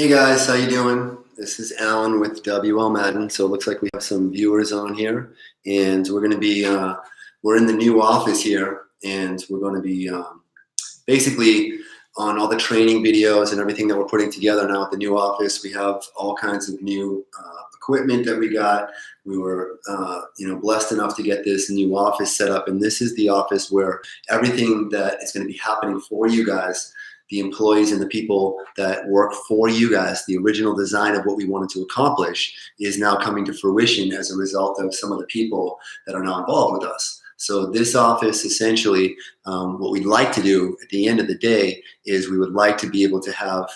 Hey guys, how you doing? This is Alan with WL Madden. So it looks like we have some viewers on here, and we're going to be we're in the new office here, and we're going to be basically on all the training videos and everything that we're putting together now at the new office. We have all kinds of new equipment that we got. We were blessed enough to get this new office set up, and this is the office where everything that is going to be happening for you guys, the employees and the people that work for you guys, the original design of what we wanted to accomplish is now coming to fruition as a result of some of the people that are now involved with us. So this office, essentially, what we'd like to do at the end of the day is we would like to be able to have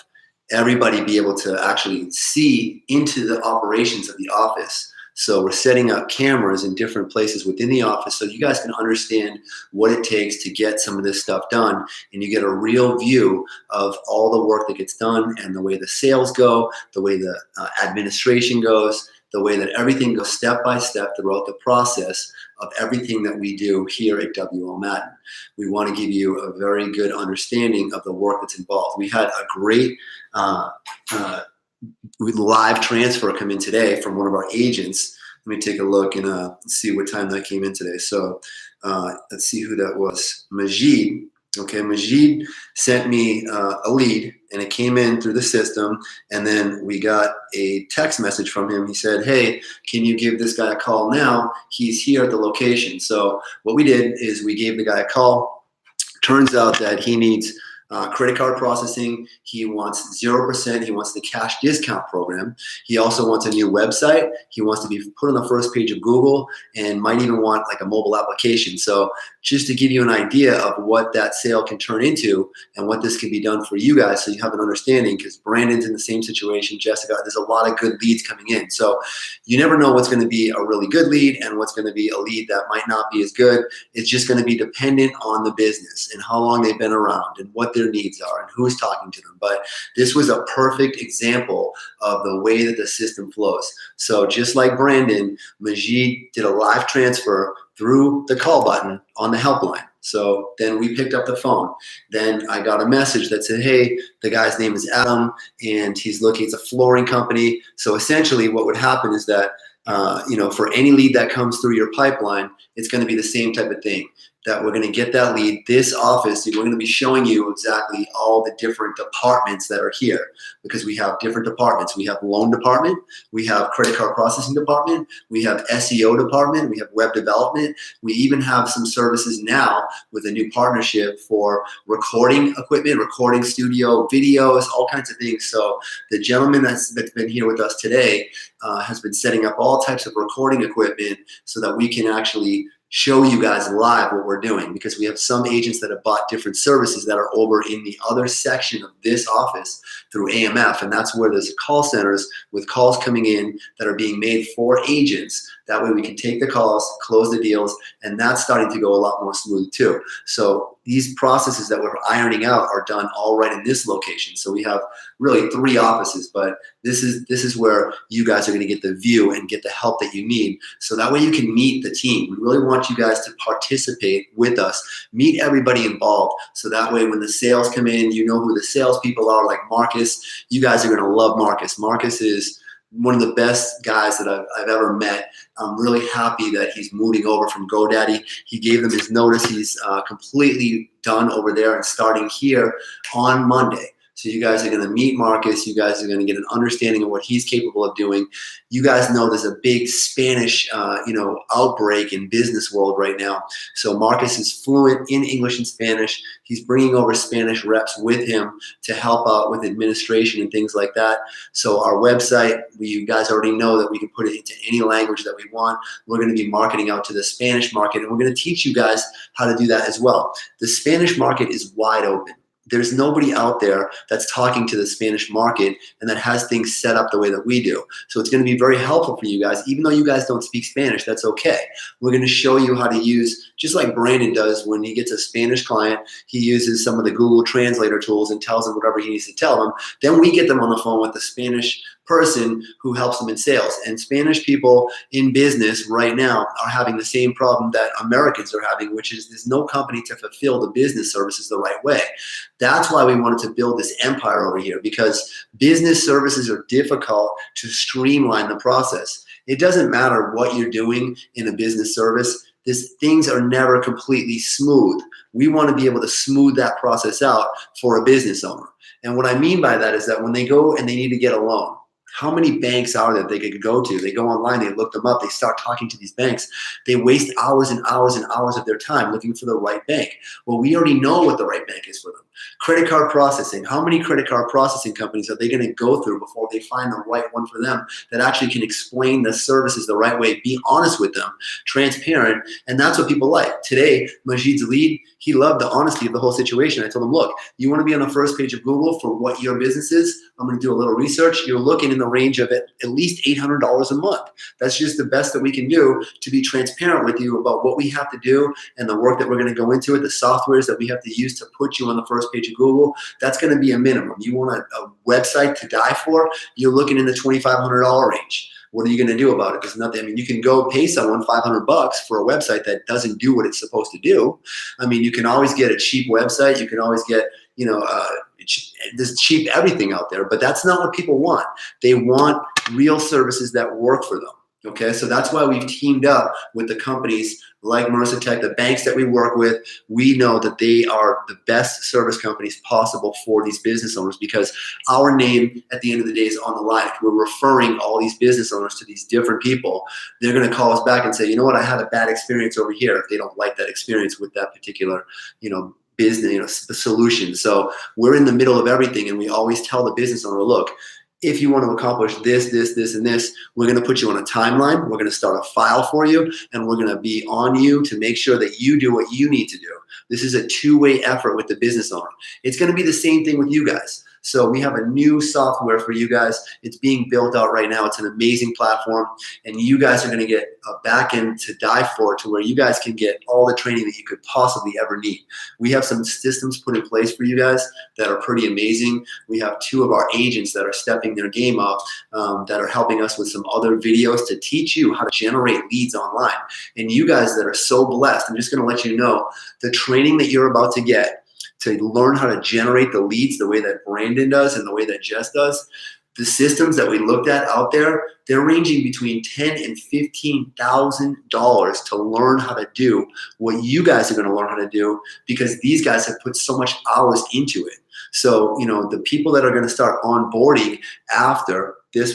everybody be able to actually see into the operations of the office. So we're setting up cameras in different places within the office so you guys can understand what it takes to get some of this stuff done, and you get a real view of all the work that gets done and the way the sales go, the way the administration goes, the way that everything goes step by step throughout the process of everything that we do here at WL Madden. We want to give you a very good understanding of the work that's involved. We had a great live transfer come in today from one of our agents. Let me take a look and see what time that came in today. So let's see who that was. Majid. Okay, Majid sent me a lead, and it came in through the system, and then we got a text message from him. He said, hey, can you give this guy a call now? He's here at the location. So what we did is we gave the guy a call. Turns out that he needs credit card processing. He wants 0%. He wants the cash discount program. He also wants a new website. He wants to be put on the first page of Google, and might even want like a mobile application. So just to give you an idea of what that sale can turn into and what this can be done for you guys, so you have an understanding, because Brandon's in the same situation, Jessica, there's a lot of good leads coming in. So you never know what's going to be a really good lead and what's going to be a lead that might not be as good. It's just going to be dependent on the business and how long they've been around and what their needs are and who's talking to them. But this was a perfect example of the way that the system flows. So just like Brandon, Majid did a live transfer through the call button on the helpline. So then we picked up the phone. Then I got a message that said, hey, the guy's name is Adam, and he's looking, it's a flooring company. So essentially what would happen is that, for any lead that comes through your pipeline, it's going to be the same type of thing, that we're going to get that lead. This office, we're going to be showing you exactly all the different departments that are here, because we have different departments. We have loan department, we have credit card processing department, we have SEO department, we have web development. We even have some services now with a new partnership for recording equipment, recording studio, videos, all kinds of things. So the gentleman that's been here with us today has been setting up all types of recording equipment so that we can actually show you guys live what we're doing, because we have some agents that have bought different services that are over in the other section of this office through AMF, and that's where there's call centers with calls coming in that are being made for agents. That way we can take the calls, close the deals, and that's starting to go a lot more smooth too. So these processes that we're ironing out are done all right in this location. So we have really 3 offices, but this is where you guys are going to get the view and get the help that you need. So that way you can meet the team. We really want you guys to participate with us, meet everybody involved. So that way when the sales come in, you know who the salespeople are, like Marcus. You guys are going to love Marcus. Marcus is one of the best guys that I've ever met. I'm really happy that he's moving over from GoDaddy. He gave them his notice. He's completely done over there and starting here on Monday. So you guys are going to meet Marcus. You guys are going to get an understanding of what he's capable of doing. You guys know there's a big Spanish, outbreak in business world right now. So Marcus is fluent in English and Spanish. He's bringing over Spanish reps with him to help out with administration and things like that. So our website, you guys already know that we can put it into any language that we want. We're going to be marketing out to the Spanish market, and we're going to teach you guys how to do that as well. The Spanish market is wide open. There's nobody out there that's talking to the Spanish market and that has things set up the way that we do. So it's going to be very helpful for you guys. Even though you guys don't speak Spanish, that's okay. We're going to show you how to use, just like Brandon does when he gets a Spanish client, he uses some of the Google Translator tools and tells them whatever he needs to tell them. Then we get them on the phone with the Spanish person who helps them in sales. And Spanish people in business right now are having the same problem that Americans are having, which is there's no company to fulfill the business services the right way. That's why we wanted to build this empire over here, because business services are difficult to streamline the process. It doesn't matter what you're doing in a business service. Things are never completely smooth. We want to be able to smooth that process out for a business owner. And what I mean by that is that when they go and they need to get a loan, how many banks are there they could go to? They go online, they look them up, they start talking to these banks. They waste hours and hours and hours of their time looking for the right bank. Well, we already know what the right bank is for them. Credit card processing. How many credit card processing companies are they going to go through before they find the right one for them that actually can explain the services the right way, be honest with them, transparent, and that's what people like. Today, Majid's lead, he loved the honesty of the whole situation. I told him, look, you want to be on the first page of Google for what your business is? I'm going to do a little research. You're looking in the range of at least $800 a month. That's just the best that we can do to be transparent with you about what we have to do and the work that we're going to go into it, the softwares that we have to use to put you on the first page of Google. That's going to be a minimum. You want a website to die for? You're looking in the $2,500 range. What are you going to do about it? There's nothing. I mean, you can go pay someone $500 for a website that doesn't do what it's supposed to do. I mean, you can always get a cheap website. You can always get, there's cheap everything out there, but that's not what people want. They want real services that work for them. Okay, so that's why we've teamed up with the companies like Marissa Tech, the banks that we work with. We know that they are the best service companies possible for these business owners, because our name at the end of the day is on the line. If we're referring all these business owners to these different people, they're going to call us back and say, you know what, I had a bad experience over here, if they don't like that experience with that particular, business, the solution. So we're in the middle of everything, and we always tell the business owner, look, if you want to accomplish this, and this, we're going to put you on a timeline. We're going to start a file for you, and we're going to be on you to make sure that you do what you need to do. This is a two-way effort with the business owner. It's going to be the same thing with you guys. So we have a new software for you guys. It's being built out right now. It's an amazing platform, and you guys are going to get a back end to die for, to where you guys can get all the training that you could possibly ever need. We have some systems put in place for you guys that are pretty amazing. We have two of our agents that are stepping their game up, that are helping us with some other videos to teach you how to generate leads online. And you guys that are so blessed, I'm just going to let you know, the training that you're about to get to learn how to generate the leads the way that Brandon does and the way that Jess does, the systems that we looked at out there, they're ranging between $10,000 and $15,000 to learn how to do what you guys are going to learn how to do, because these guys have put so much hours into it. So, the people that are going to start onboarding after when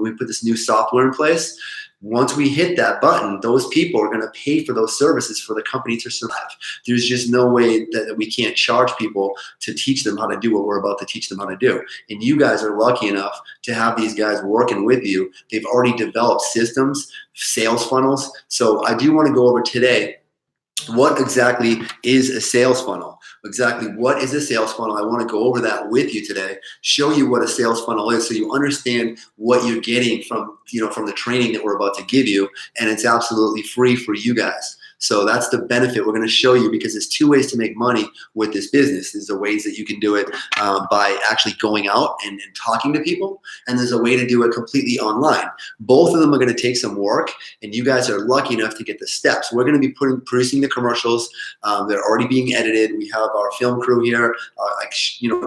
we put this new software in place, once we hit that button, those people are going to pay for those services for the company to survive. There's just no way that we can't charge people to teach them how to do what we're about to teach them how to do. And you guys are lucky enough to have these guys working with you. They've already developed systems, sales funnels. So I do want to go over today, what exactly is a sales funnel? Exactly what is a sales funnel? I want to go over that with you today, show you what a sales funnel is, so you understand what you're getting from the training that we're about to give you, and it's absolutely free for you guys. So that's the benefit we're going to show you, because there's two ways to make money with this business. There's the ways that you can do it by actually going out and talking to people, and there's a way to do it completely online. Both of them are going to take some work, and you guys are lucky enough to get the steps. We're going to be producing the commercials. They're already being edited. We have our film crew here,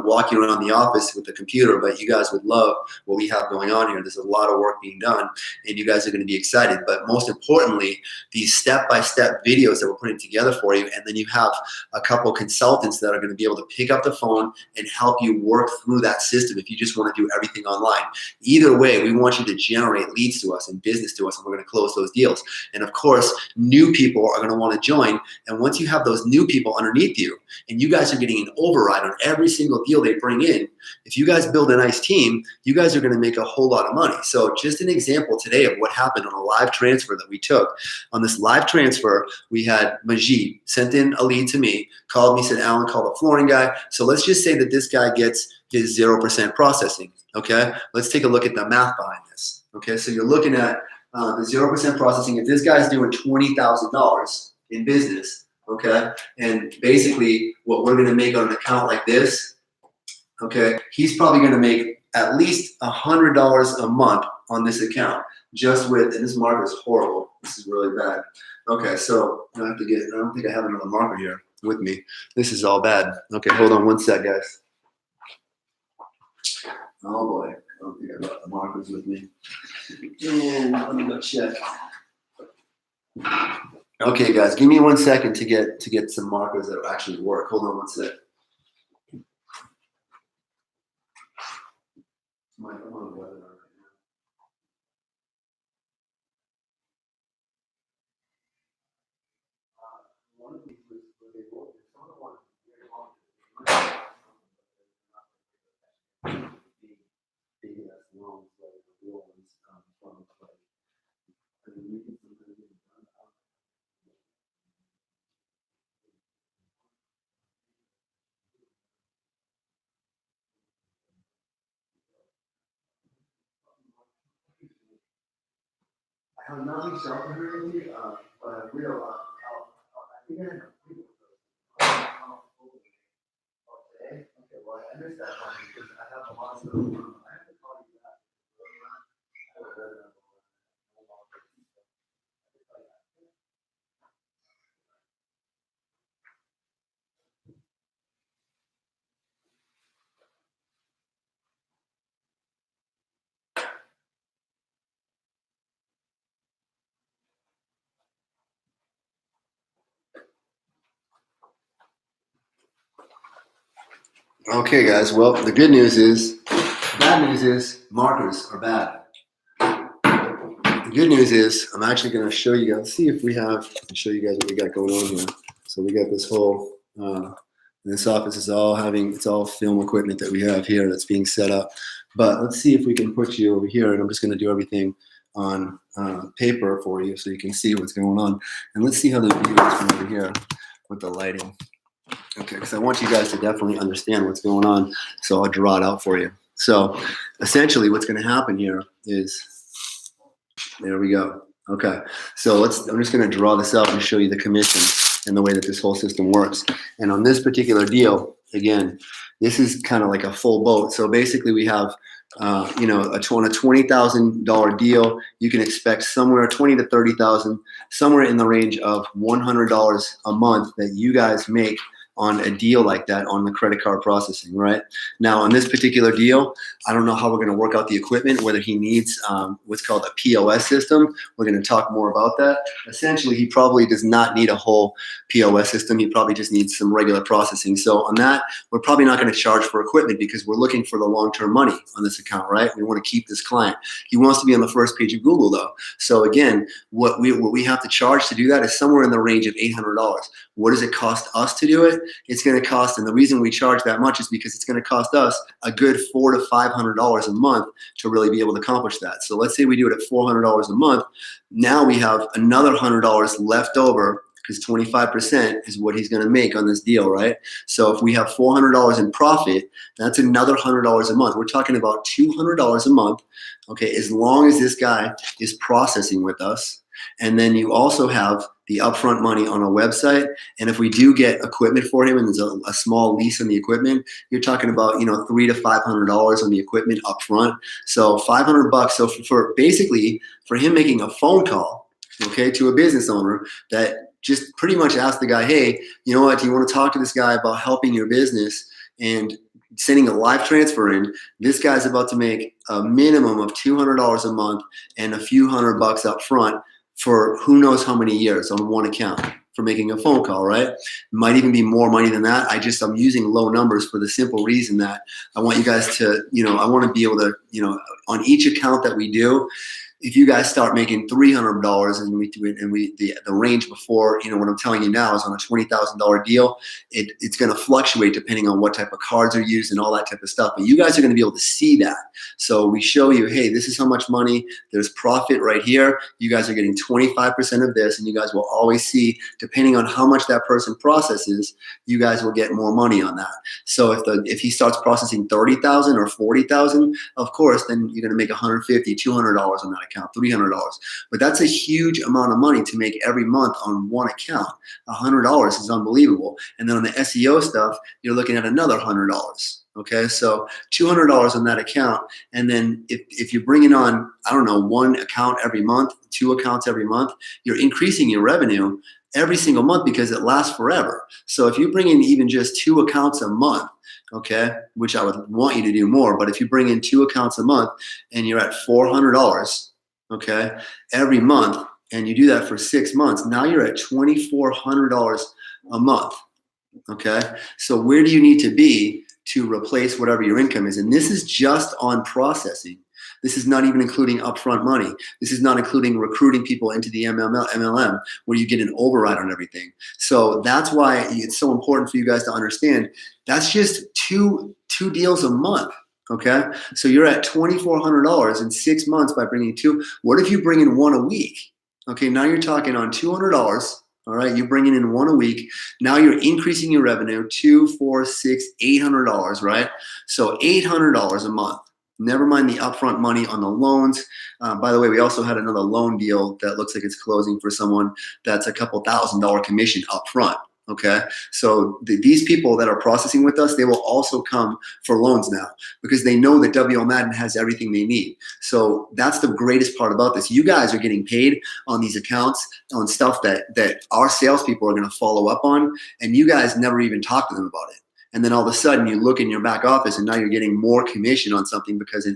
walking around the office with the computer, but you guys would love what we have going on here. There's a lot of work being done, and you guys are going to be excited. But most importantly, these step-by-step videos that we're putting together for you, and then you have a couple consultants that are going to be able to pick up the phone and help you work through that system if you just want to do everything online. Either way, we want you to generate leads to us and business to us, and we're going to close those deals. And of course, new people are going to want to join, and once you have those new people underneath you, and you guys are getting an override on every single deal they bring in, if you guys build a nice team, you guys are going to make a whole lot of money. So just an example today of what happened on a live transfer that we took. On this live transfer, we had Majid sent in a lead to me, called me, said, Alan, call the flooring guy. So let's just say that this guy gets his 0% processing, okay? Let's take a look at the math behind this, okay? So you're looking at the 0% processing. If this guy's doing $20,000 in business, okay, and basically what we're going to make on an account like this, okay, he's probably going to make at least $100 a month on this account just with, and this marker is horrible. This is really bad. Okay, so I have to get, I don't think I have another marker here with me. This is all bad. Okay, hold on one sec, guys. Oh boy, I don't think I got the markers with me. And let me go check. Okay, guys, give me 1 second to get some markers that actually work. Hold on one sec. I'm on the webinar right now. One of these was where they work. Some of the ones very long. Big ass loans like the real ones from like. I mean, you can sometimes get done out. I have not reached out to her lately, but I will. I think I have a video of those. Today? Okay, well, I missed that one because I have a lot of stuff. I have to call you back. Okay, guys. Well, the good news is, bad news is markers are bad. The good news is I'm actually going to show you guys. See if we have. Show you guys what we got going on here. So we got this whole. This office is all it's all film equipment that we have here that's being set up. But let's see if we can put you over here, and I'm just going to do everything on paper for you so you can see what's going on. And let's see how the view is from over here with the lighting. Okay, because I want you guys to definitely understand what's going on, so I'll draw it out for you. So essentially what's going to happen here is, there we go. Okay, so I'm just going to draw this out and show you the commission and the way that this whole system works. And on this particular deal, again, this is kind of like a full boat. So basically we have, on a $20,000 deal, you can expect somewhere 20 to 30,000, somewhere in the range of $100 a month that you guys make on a deal like that on the credit card processing, right? Now, on this particular deal, I don't know how we're going to work out the equipment, whether he needs what's called a POS system. We're going to talk more about that. Essentially, he probably does not need a whole POS system. He probably just needs some regular processing. So on that, we're probably not going to charge for equipment because we're looking for the long-term money on this account, right? We want to keep this client. He wants to be on the first page of Google, though. So again, what we have to charge to do that is somewhere in the range of $800. What does it cost us to do it? It's going to cost, and the reason we charge that much is because it's going to cost us a good $400 to $500 a month to really be able to accomplish that. So let's say we do it at $400 a month. Now we have another $100 left over because 25% is what he's going to make on this deal, right? So if we have $400 in profit, that's another $100 a month. We're talking about $200 a month, okay, as long as this guy is processing with us. And then you also have the upfront money on a website. And if we do get equipment for him and there's a small lease on the equipment, you're talking about, $300 to $500 on the equipment upfront. So $500. So for basically for him making a phone call, okay, to a business owner that just pretty much asked the guy, hey, you know what, do you want to talk to this guy about helping your business and sending a live transfer in, this guy's about to make a minimum of $200 a month and a few $100 up front for who knows how many years on one account for making a phone call, right? Might even be more money than that. I'm using low numbers for the simple reason that I want you guys to, I want to be able to, on each account that we do, if you guys start making $300 and the range before, what I'm telling you now is on a $20,000 deal, it's going to fluctuate depending on what type of cards are used and all that type of stuff. But you guys are going to be able to see that. So we show you, hey, this is how much money. There's profit right here. You guys are getting 25% of this, and you guys will always see, depending on how much that person processes, you guys will get more money on that. So if he starts processing 30,000 or 40,000, of course, then you're going to make $150, $200 on that account, $300. But that's a huge amount of money to make every month on one account. $100 is unbelievable. And then on the SEO stuff, you're looking at another $100. Okay, so $200 on that account, and then if you're bringing on, I don't know, one account every month, two accounts every month, you're increasing your revenue every single month because it lasts forever. So if you bring in even just two accounts a month, okay, which I would want you to do more, but if you bring in two accounts a month and you're at $400, okay, every month, and you do that for 6 months, now you're at $2,400 a month. Okay, so where do you need to be to replace whatever your income is? And this is just on processing. This is not even including upfront money. This is not including recruiting people into the MLM where you get an override on everything. So that's why it's so important for you guys to understand that's just two deals a month. Okay, so you're at $2,400 in 6 months by bringing two. What if you bring in one a week? Okay, now you're talking on $200. All right, you're bringing in one a week. Now you're increasing your revenue, $200, $400, $600, $800, right? So $800 a month. Never mind the upfront money on the loans. By the way, we also had another loan deal that looks like it's closing for someone that's a couple $1,000 commission upfront. Okay, so these people that are processing with us, they will also come for loans now because they know that WL Madden has everything they need. So that's the greatest part about this. You guys are getting paid on these accounts on stuff that our salespeople are going to follow up on, and you guys never even talk to them about it. And then all of a sudden you look in your back office and now you're getting more commission on something because a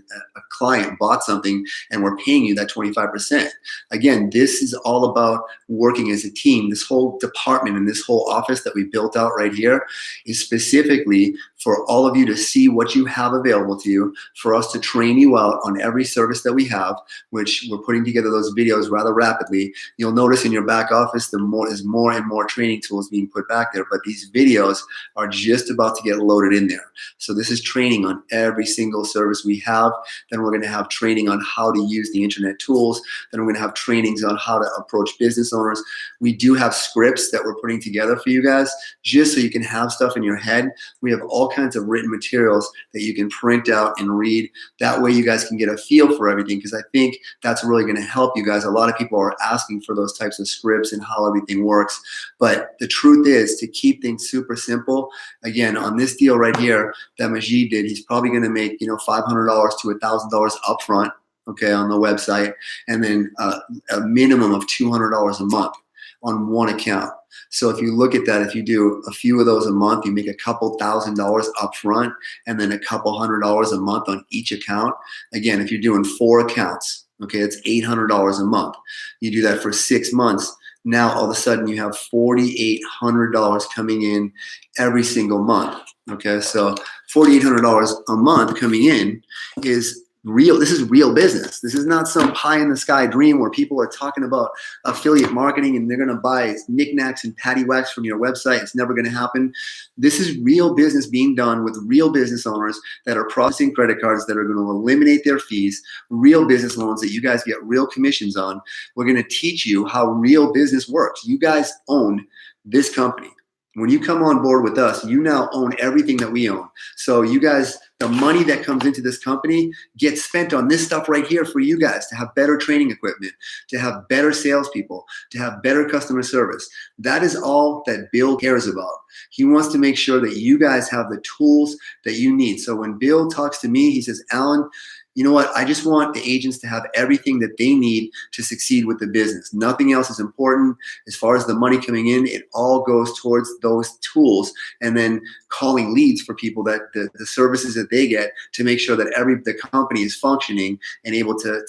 client bought something and we're paying you that 25%. Again, this is all about working as a team. This whole department and this whole office that we built out right here is specifically for all of you to see what you have available to you, for us to train you out on every service that we have, which we're putting together those videos rather rapidly. You'll notice in your back office, there is more and more training tools being put back there, but these videos are just about to get loaded in there. So this is training on every single service we have. Then we're going to have training on how to use the internet tools. Then we're going to have trainings on how to approach business owners. We do have scripts that we're putting together for you guys just so you can have stuff in your head. We have all kinds of written materials that you can print out and read. That way you guys can get a feel for everything, because I think that's really going to help you guys. A lot of people are asking for those types of scripts and how everything works. But the truth is, to keep things super simple, again, on this deal right here that Majid did, he's probably going to make, $500 to $1,000 upfront, okay, on the website, and then a minimum of $200 a month on one account. So if you look at that, if you do a few of those a month, you make a couple $1,000s upfront and then a couple $100 a month on each account. Again, if you're doing 4 accounts, okay, it's $800 a month. You do that for 6 months. Now all of a sudden you have $4,800 coming in every single month. Okay, so $4,800 a month coming in is real. This is real business. This is not some pie in the sky dream where people are talking about affiliate marketing and they're going to buy knickknacks and paddywhacks from your website. It's never going to happen. This is real business being done with real business owners that are processing credit cards that are going to eliminate their fees, real business loans that you guys get real commissions on. We're going to teach you how real business works. You guys own this company. When you come on board with us, you now own everything that we own. So you guys, the money that comes into this company gets spent on this stuff right here for you guys to have better training equipment, to have better salespeople, to have better customer service. That is all that Bill cares about. He wants to make sure that you guys have the tools that you need. So when Bill talks to me, he says, Alan, you know what? I just want the agents to have everything that they need to succeed with the business. Nothing else is important. As far as the money coming in, it all goes towards those tools, and then calling leads for people that the services that they get to make sure that the company is functioning and able to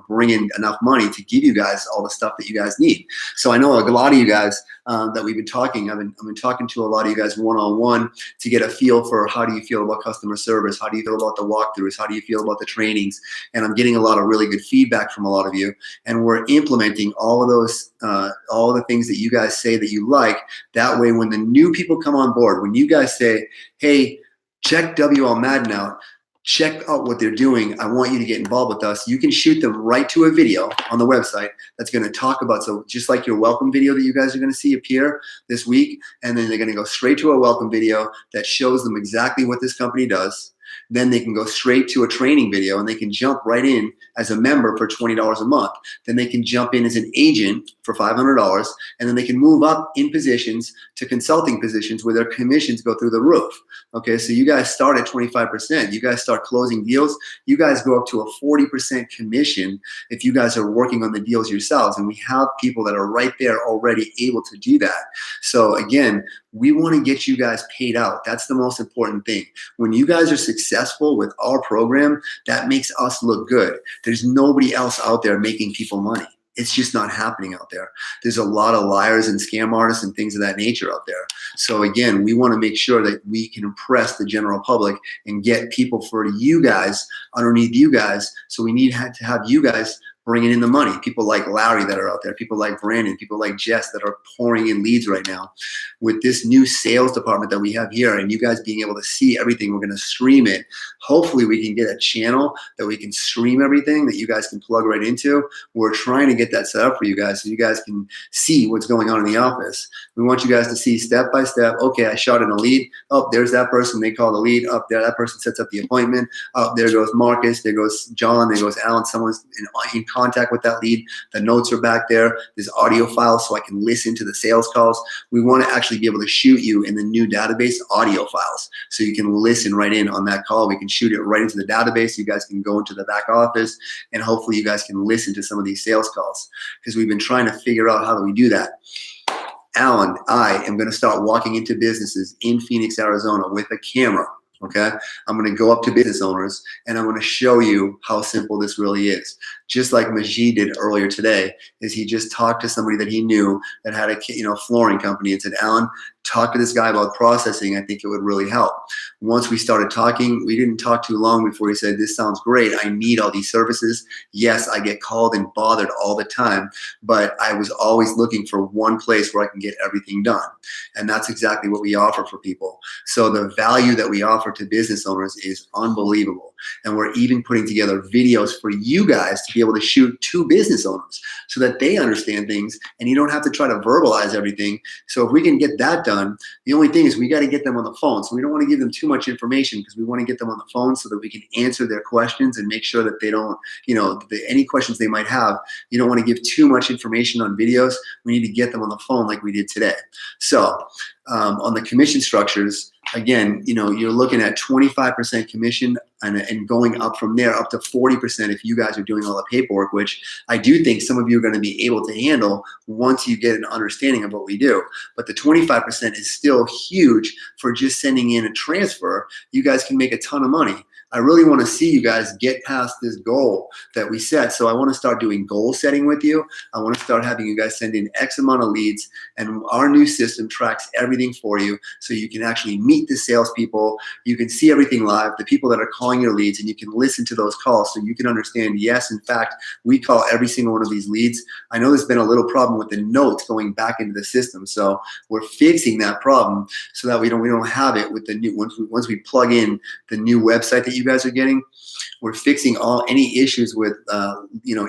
bring in enough money to give you guys all the stuff that you guys need. So I know a lot of you guys that we've been talking. I've been talking to a lot of you guys one-on-one to get a feel for how do you feel about customer service, how do you feel about the walkthroughs, how do you feel about the trainings, and I'm getting a lot of really good feedback from a lot of you, and we're implementing all of those, all of the things that you guys say that you like. That way, when the new people come on board, when you guys say, hey, check WL Madden out, check out what they're doing, I want you to get involved with us, you can shoot them right to a video on the website that's going to talk about, so just like your welcome video that you guys are going to see appear this week, and then they're going to go straight to a welcome video that shows them exactly what this company does. Then they can go straight to a training video and they can jump right in as a member for $20 a month. Then they can jump in as an agent for $500, and then they can move up in positions to consulting positions where their commissions go through the roof. Okay, so you guys start at 25%. You guys start closing deals. You guys go up to a 40% commission if you guys are working on the deals yourselves. And we have people that are right there already able to do that. So again, we want to get you guys paid out. That's the most important thing. When you guys are successful with our program, that makes us look good. There's nobody else out there making people money. It's just not happening out there. There's a lot of liars and scam artists and things of that nature out there. So again, we want to make sure that we can impress the general public and get people for you guys underneath you guys. So we need to have you guys bringing in the money. People like Larry that are out there, people like Brandon, people like Jess that are pouring in leads right now. With this new sales department that we have here and you guys being able to see everything, we're going to stream it. Hopefully we can get a channel that we can stream everything that you guys can plug right into. We're trying to get that set up for you guys so you guys can see what's going on in the office. We want you guys to see step by step, okay, I shot in a lead. Oh, there's that person. They call the lead. Up there, that person sets up the appointment. Oh, there goes Marcus. There goes John. There goes Alan. Someone's in contact with that lead. The notes are back there. There's audio files so I can listen to the sales calls. We want to actually be able to shoot you in the new database audio files so you can listen right in on that call. We can shoot it right into the database. You guys can go into the back office and hopefully you guys can listen to some of these sales calls because we've been trying to figure out how do we do that. Alan, I am going to start walking into businesses in Phoenix, Arizona with a camera. Okay, I'm going to go up to business owners and I'm going to show you how simple this really is. Just like Majid did earlier today, is he just talked to somebody that he knew that had a flooring company and said, Alan, talk to this guy about processing. I think it would really help. Once we started talking, we didn't talk too long before he said, this sounds great. I need all these services. Yes, I get called and bothered all the time, but I was always looking for one place where I can get everything done. And that's exactly what we offer for people. So the value that we offer to business owners is unbelievable. And we're even putting together videos for you guys to be able to shoot to business owners so that they understand things and you don't have to try to verbalize everything. So if we can get that done, the only thing is we got to get them on the phone. So we don't want to give them too much information because we want to get them on the phone so that we can answer their questions and make sure that they don't, any questions they might have, you don't want to give too much information on videos. We need to get them on the phone like we did today. So on the commission structures, again, you're looking at 25% commission and going up from there up to 40% if you guys are doing all the paperwork, which I do think some of you are going to be able to handle once you get an understanding of what we do. But the 25% is still huge for just sending in a transfer. You guys can make a ton of money. I really want to see you guys get past this goal that we set. So I want to start doing goal setting with you. I want to start having you guys send in X amount of leads, and our new system tracks everything for you so you can actually meet the salespeople. You can see everything live, the people that are calling your leads, and you can listen to those calls so you can understand, yes, in fact, we call every single one of these leads. I know there's been a little problem with the notes going back into the system. So we're fixing that problem so that we don't have it with the new, once we plug in the new website that you guys are getting, we're fixing any issues with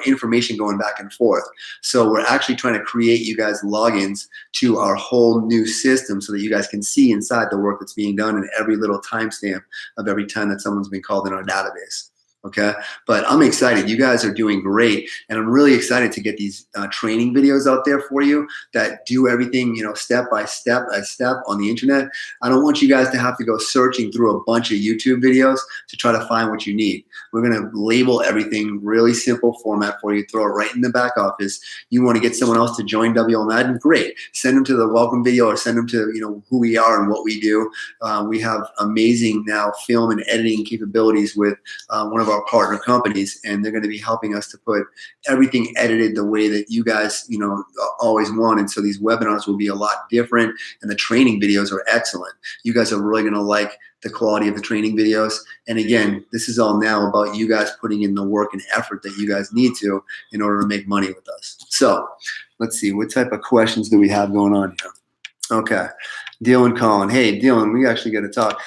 information going back and forth. So we're actually trying to create you guys logins to our whole new system so that you guys can see inside the work that's being done and every little timestamp of every time that someone's been called in our database. Okay, but I'm excited. You guys are doing great, and I'm really excited to get these training videos out there for you that do everything, step by step on the internet. I don't want you guys to have to go searching through a bunch of YouTube videos to try to find what you need. We're going to label everything really simple format for you, throw it right in the back office. You want to get someone else to join WL Madden? Great. Send them to the welcome video or send them to who we are and what we do. We have amazing now film and editing capabilities with one of our partner companies, and they're going to be helping us to put everything edited the way that you guys always wanted. So these webinars will be a lot different, and the training videos are excellent. You guys are really going to like the quality of the training videos. And again, this is all now about you guys putting in the work and effort that you guys need to in order to make money with us. So let's see, what type of questions do we have going on here? Okay, Dylan Collin. Hey, Dylan, we actually got to talk.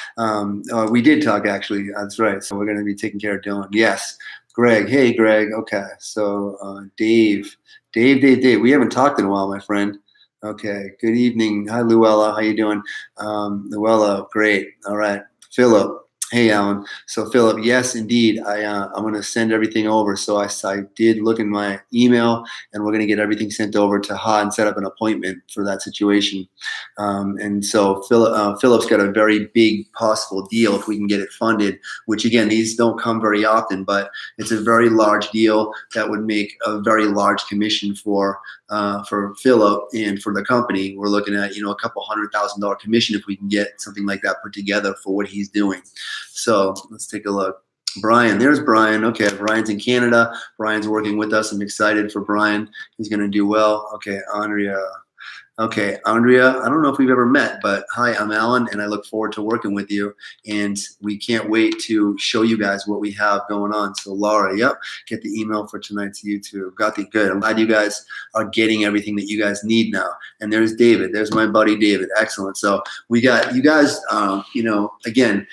We did talk, actually. That's right. So we're going to be taking care of Dylan. Yes. Greg. Hey, Greg. Okay. So Dave. We haven't talked in a while, my friend. Okay. Good evening. Hi, Luella. How you doing? Luella. Great. All right. Philip. Hey, Alan. So, Philip, yes, indeed. I'm going to send everything over. So, I did look in my email, and we're going to get everything sent over to Ha and set up an appointment for that situation. And so, Philip's got a very big possible deal if we can get it funded. Which, again, these don't come very often, but it's a very large deal that would make a very large commission for Philip and for the company. We're looking at a couple $100,000 commission if we can get something like that put together for what he's doing. So let's take a look. Brian, there's Brian. Okay, Brian's in Canada. Brian's working with us. I'm excited for Brian. He's going to do well. Okay, Andrea. Okay, Andrea, I don't know if we've ever met, but hi, I'm Alan, and I look forward to working with you. And we can't wait to show you guys what we have going on. So Laura, yep, get the email for tonight's YouTube. Got the good. I'm glad you guys are getting everything that you guys need now. And there's David. There's my buddy David. Excellent. So we got you guys, again,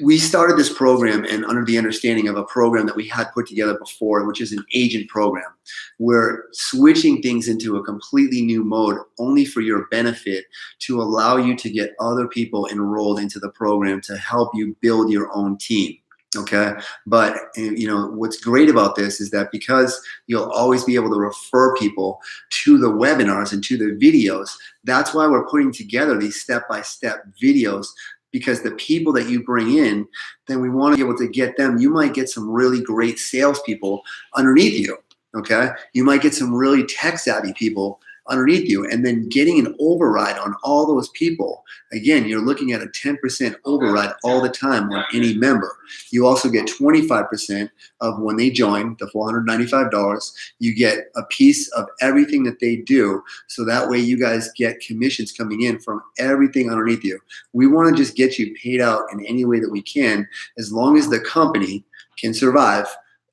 we started this program and under the understanding of a program that we had put together before, which is an agent program. We're switching things into a completely new mode only for your benefit to allow you to get other people enrolled into the program to help you build your own team. Okay. But what's great about this is that because you'll always be able to refer people to the webinars and to the videos, that's why we're putting together these step-by-step videos. Because the people that you bring in, then we want to be able to get them. You might get some really great salespeople underneath you, okay? You might get some really tech-savvy people underneath you, and then getting an override on all those people. Again, you're looking at a 10% override all the time on any member. You also get 25% of when they join, the $495. You get a piece of everything that they do, so that way you guys get commissions coming in from everything underneath you. We want to just get you paid out in any way that we can, as long as the company can survive.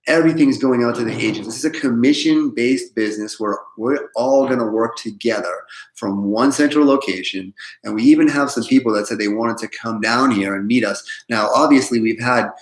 Everything's going out to the agents. This is a commission-based business where we're all going to work together from one central location. And we even have some people that said they wanted to come down here and meet us. Now, obviously, we have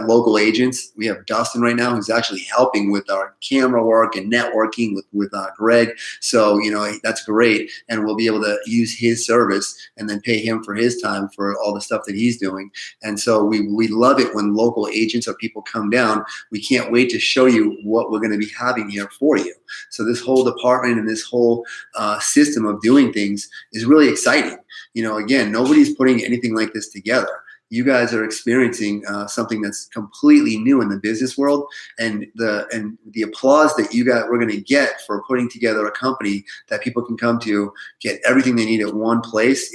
local agents. We have Dustin right now who's actually helping with our camera work and networking with Greg. So, that's great. And we'll be able to use his service and then pay him for his time for all the stuff that he's doing. And so we love it when local agents or people come down. We can't wait to show you what we're going to be having here for you. So this whole department and this whole system of doing things is really exciting. Again, nobody's putting anything like this together. You guys are experiencing something that's completely new in the business world, and the applause that we're going to get for putting together a company that people can come to, get everything they need at one place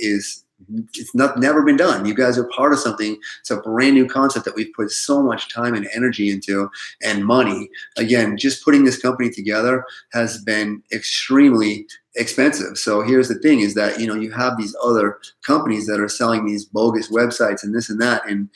never been done. You guys are part of something. It's a brand new concept that we've put so much time and energy into, and money. Again, just putting this company together has been extremely expensive. So here's the thing is that, you have these other companies that are selling these bogus websites and this and that, and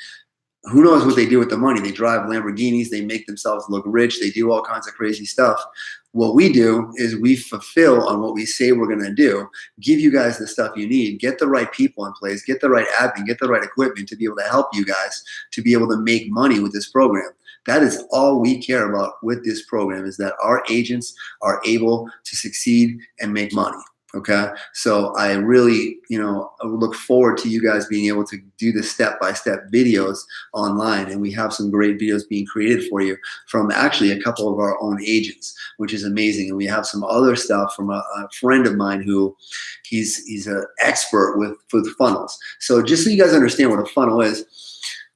who knows what they do with the money. They drive Lamborghinis, they make themselves look rich, they do all kinds of crazy stuff. What we do is we fulfill on what we say we're going to do, give you guys the stuff you need, get the right people in place, get the right admin, get the right equipment to be able to help you guys to be able to make money with this program. That is all we care about with this program, is that our agents are able to succeed and make money. Okay, so I really, I look forward to you guys being able to do the step-by-step videos online, and we have some great videos being created for you from actually a couple of our own agents, which is amazing. And we have some other stuff from a friend of mine who he's an expert with funnels. So just so you guys understand what a funnel is,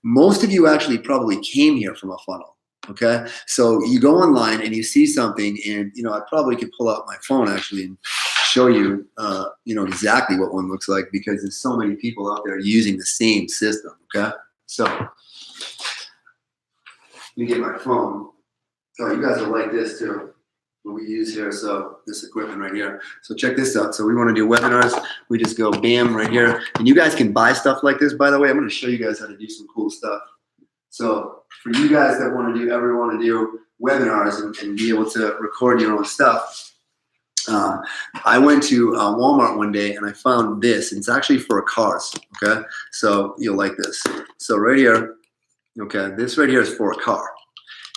most of you actually probably came here from a funnel. Okay, so you go online and you see something, and I probably could pull out my phone actually and show you, exactly what one looks like, because there's so many people out there using the same system. Okay, so let me get my phone. So you guys will like this too, what we use here. So this equipment right here. So check this out. So we want to do webinars. We just go bam right here, and you guys can buy stuff like this. By the way, I'm going to show you guys how to do some cool stuff. So for you guys that want to do webinars and be able to record your own stuff, I went to Walmart one day and I found this. It's actually for cars. Okay, so you'll like this. So right here, okay, this right here is for a car,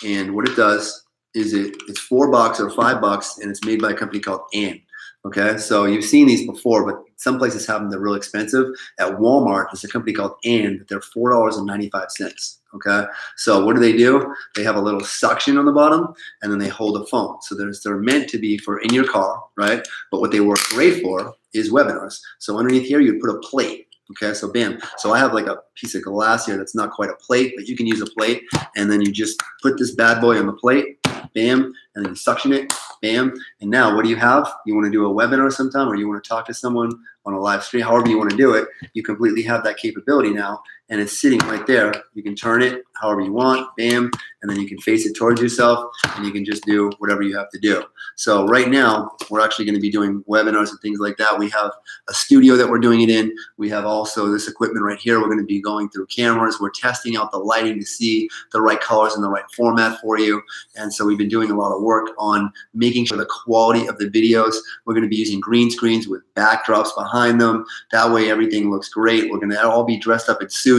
and what it does is it's $4 or $5, and it's made by a company called Ann. Okay, so you've seen these before, but some places have them. They're real expensive. At Walmart, there's a company called And. They're $4.95. Okay, so what do? They have a little suction on the bottom, and then they hold a phone. So they're meant to be for in your car, right? But what they work great for is webinars. So underneath here, you'd put a plate. Okay, so bam. So I have like a piece of glass here that's not quite a plate, but you can use a plate, and then you just put this bad boy on the plate, bam, and then you suction it, bam. And now what do you have? You want to do a webinar sometime, or you want to talk to someone on a live stream, however you want to do it, you completely have that capability now, and it's sitting right there. You can turn it however you want, bam, and then you can face it towards yourself, and you can just do whatever you have to do. So right now, we're actually going to be doing webinars and things like that. We have a studio that we're doing it in. We have also this equipment right here. We're going to be going through cameras. We're testing out the lighting to see the right colors and the right format for you. And so we've been doing a lot of work on making sure the quality of the videos. We're going to be using green screens with backdrops behind them. That way everything looks great. We're going to all be dressed up in suits.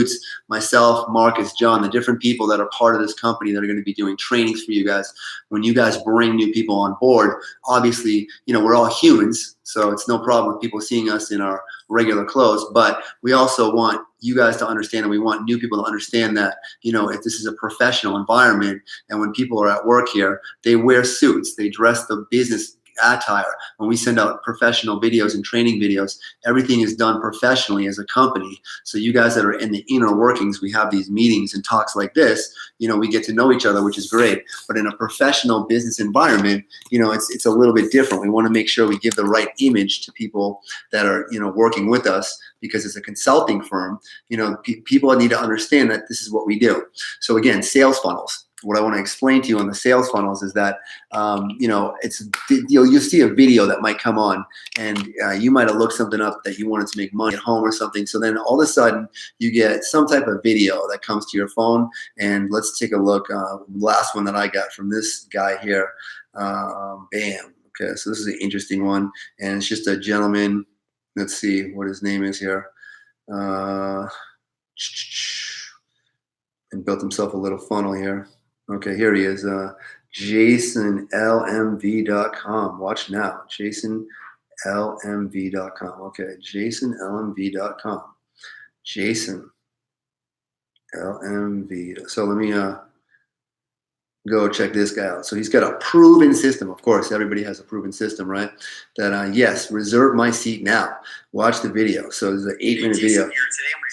Myself, Marcus, John, the different people that are part of this company that are going to be doing trainings for you guys. When you guys bring new people on board, obviously, you know, we're all humans, so it's no problem with people seeing us in our regular clothes, but we also want you guys to understand, and we want new people to understand that, you know, if this is a professional environment, and when people are at work here, they wear suits, they dress the business attire. When we send out professional videos and training videos, everything is done professionally as a company. So you guys that are in the inner workings, we have these meetings and talks like this, you know, we get to know each other, which is great. But in a professional business environment, you know, it's a little bit different. We want to make sure we give the right image to people that are, you know, working with us, because it's a consulting firm. You know, people need to understand that this is what we do. So again, sales funnels. What I want to explain to you on the sales funnels is that, you know, you'll see a video that might come on, and you might have looked something up that you wanted to make money at home or something. So then all of a sudden you get some type of video that comes to your phone, and let's take a look. Last one that I got from this guy here. Bam. Okay, so this is an interesting one, and it's just a gentleman. Let's see what his name is here. And built himself a little funnel here. Okay, here he is, JasonLMV.com. Watch now, JasonLMV.com. Okay, JasonLMV.com. JasonLMV. So let me go check this guy out. So he's got a proven system. Of course, everybody has a proven system, right? That yes, reserve my seat now. Watch the video. So this is an 8-minute video.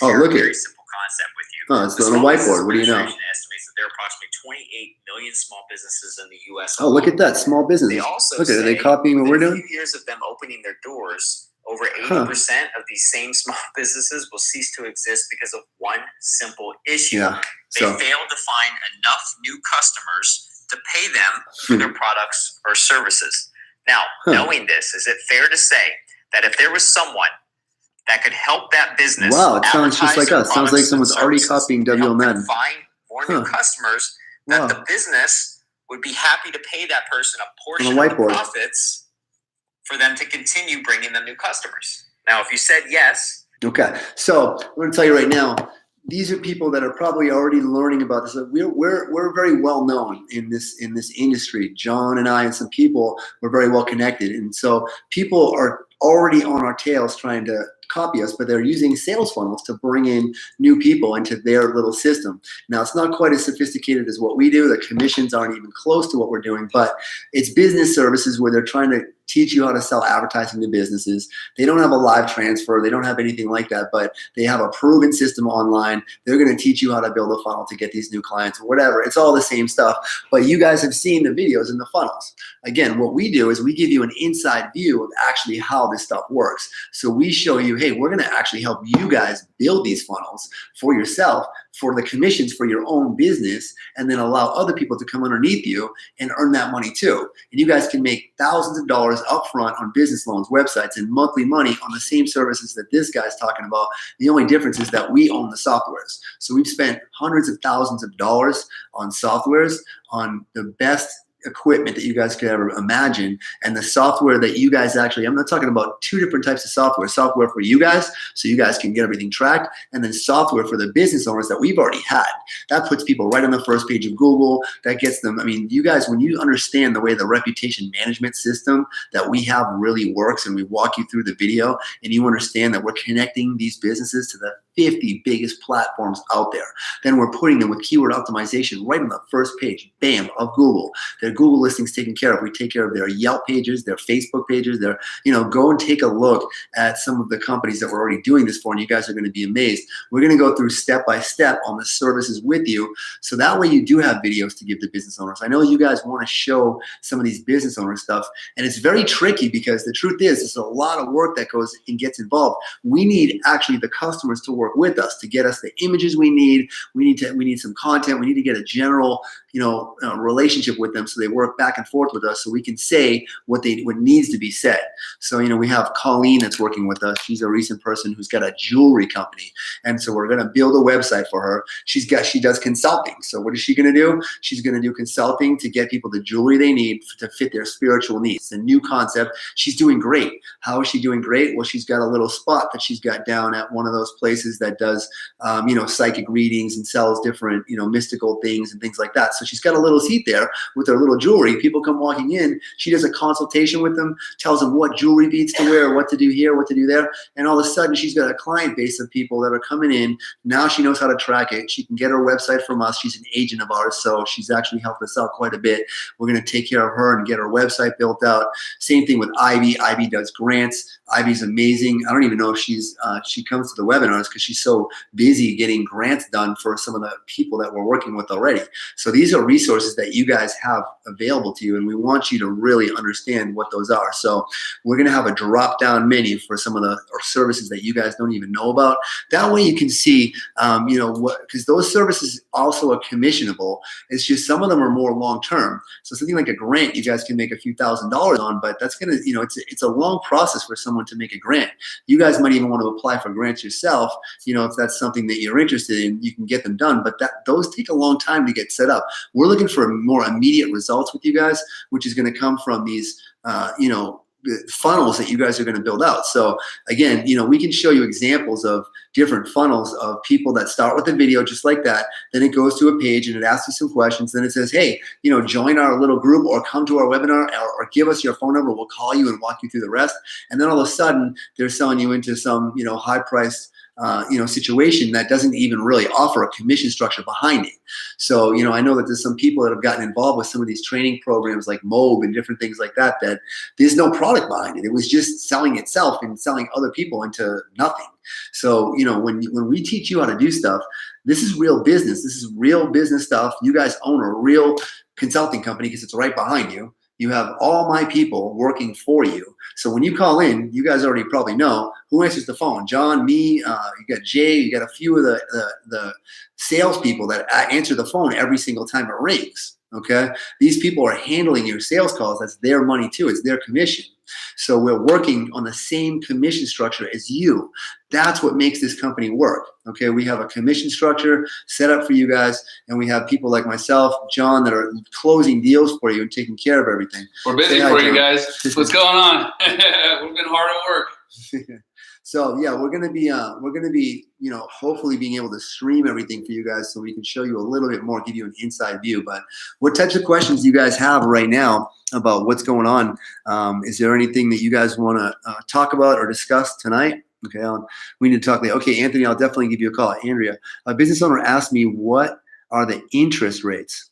Oh, look at it. Concept with you. Oh, it's on the whiteboard. What do you know? Estimates that there are approximately 28 million small businesses in the U.S. Oh, look at that, small business. They also look at it. Are they copying what we're doing? In a few years of them opening their doors, over 80% of these same small businesses will cease to exist because of one simple issue. Yeah. They failed to find enough new customers to pay them for their products or services. Now, knowing this, is it fair to say that if there was someone that could help that business? Wow, it sounds just like us. Sounds like someone's already copying WL Madden. Find more new customers, that the business would be happy to pay that person a portion of the profits for them to continue bringing them new customers. Now, if you said yes. Okay, so I'm going to tell you right now, these are people that are probably already learning about this. We're very well known in this industry. John and I and some people, we're very well connected, and so people are already on our tails trying to copy us, but they're using sales funnels to bring in new people into their little system. Now, it's not quite as sophisticated as what we do. The commissions aren't even close to what we're doing, but it's business services where they're trying to teach you how to sell advertising to businesses. They don't have a live transfer. They don't have anything like that, but they have a proven system online. They're going to teach you how to build a funnel to get these new clients or whatever. It's all the same stuff, but you guys have seen the videos in the funnels. Again, what we do is we give you an inside view of actually how this stuff works. So we show you, hey, we're going to actually help you guys build these funnels for yourself, for the commissions for your own business, and then allow other people to come underneath you and earn that money too. And you guys can make thousands of dollars upfront on business loans, websites, and monthly money on the same services that this guy's talking about. The only difference is that we own the softwares. So we've spent hundreds of thousands of dollars on softwares, on the best equipment that you guys could ever imagine, and the software that you guys actually, I'm not talking about two different types of software for you guys so you guys can get everything tracked, and then software for the business owners that we've already had. That puts people right on the first page of Google. That gets them, I mean, you guys, when you understand the way the reputation management system that we have really works, and we walk you through the video, and you understand that we're connecting these businesses to the 50 biggest platforms out there, then we're putting them with keyword optimization right on the first page, bam, of Google. Their Google listings taken care of. We take care of their Yelp pages, their Facebook pages, their, go and take a look at some of the companies that we're already doing this for, and you guys are going to be amazed. We're going to go through step by step on the services with you, so that way you do have videos to give to business owners. I know you guys want to show some of these business owner stuff, and it's very tricky because the truth is, it's a lot of work that goes and gets involved. We need actually the customers to work with us to get us the images we need. We need some content. We need to get a general, relationship with them, so they work back and forth with us, so we can say what needs to be said. So, we have Colleen that's working with us. She's a recent person who's got a jewelry company, and so we're going to build a website for her. She does consulting. So what is she going to do? She's going to do consulting to get people the jewelry they need to fit their spiritual needs. It's a new concept. She's doing great. How is she doing great? Well, she's got a little spot that she's got down at one of those places that does, psychic readings and sells different, mystical things and things like that. So she's got a little seat there with her little jewelry. People come walking in. She does a consultation with them, tells them what jewelry beads to wear, what to do here, what to do there. And all of a sudden, she's got a client base of people that are coming in. Now she knows how to track it. She can get her website from us. She's an agent of ours, so she's actually helped us out quite a bit. We're going to take care of her and get her website built out. Same thing with Ivy. Ivy does grants. Ivy's amazing. I don't even know if she comes to the webinars because she's so busy getting grants done for some of the people that we're working with already. So these are resources that you guys have available to you, and we want you to really understand what those are. So we're going to have a drop-down menu for some of the services that you guys don't even know about. That way you can see, because those services also are commissionable. It's just some of them are more long-term. So something like a grant, you guys can make a few $1,000s on, but that's going to, it's a long process for someone to make a grant. You guys might even want to apply for grants yourself. If that's something that you're interested in, you can get them done, but those take a long time to get set up. We're looking for more immediate results with you guys, which is going to come from these, funnels that you guys are going to build out. So again, we can show you examples of different funnels of people that start with a video just like that. Then it goes to a page and it asks you some questions. Then it says, hey, join our little group or come to our webinar or give us your phone number. We'll call you and walk you through the rest. And then all of a sudden they're selling you into some, high priced situation that doesn't even really offer a commission structure behind it. So, I know that there's some people that have gotten involved with some of these training programs like MOB and different things like that, that there's no product behind it. It was just selling itself and selling other people into nothing. So, when we teach you how to do stuff, this is real business. This is real business stuff. You guys own a real consulting company because it's right behind you. You have all my people working for you. So when you call in, you guys already probably know who answers the phone. John, me, you got Jay, you got a few of the salespeople that answer the phone every single time it rings. Okay, these people are handling your sales calls. That's their money too. It's their commission. So we're working on the same commission structure as you. That's what makes this company work. Okay, we have a commission structure set up for you guys, and we have people like myself, John, that are closing deals for you and taking care of everything. We're busy for you guys. What's going on? We've been hard at work. So yeah, we're gonna be, hopefully being able to stream everything for you guys so we can show you a little bit more, give you an inside view. But what types of questions do you guys have right now about what's going on? Is there anything that you guys want to talk about or discuss tonight? Okay, we need to talk later. Okay, Anthony, I'll definitely give you a call. Andrea, a business owner asked me, what are the interest rates?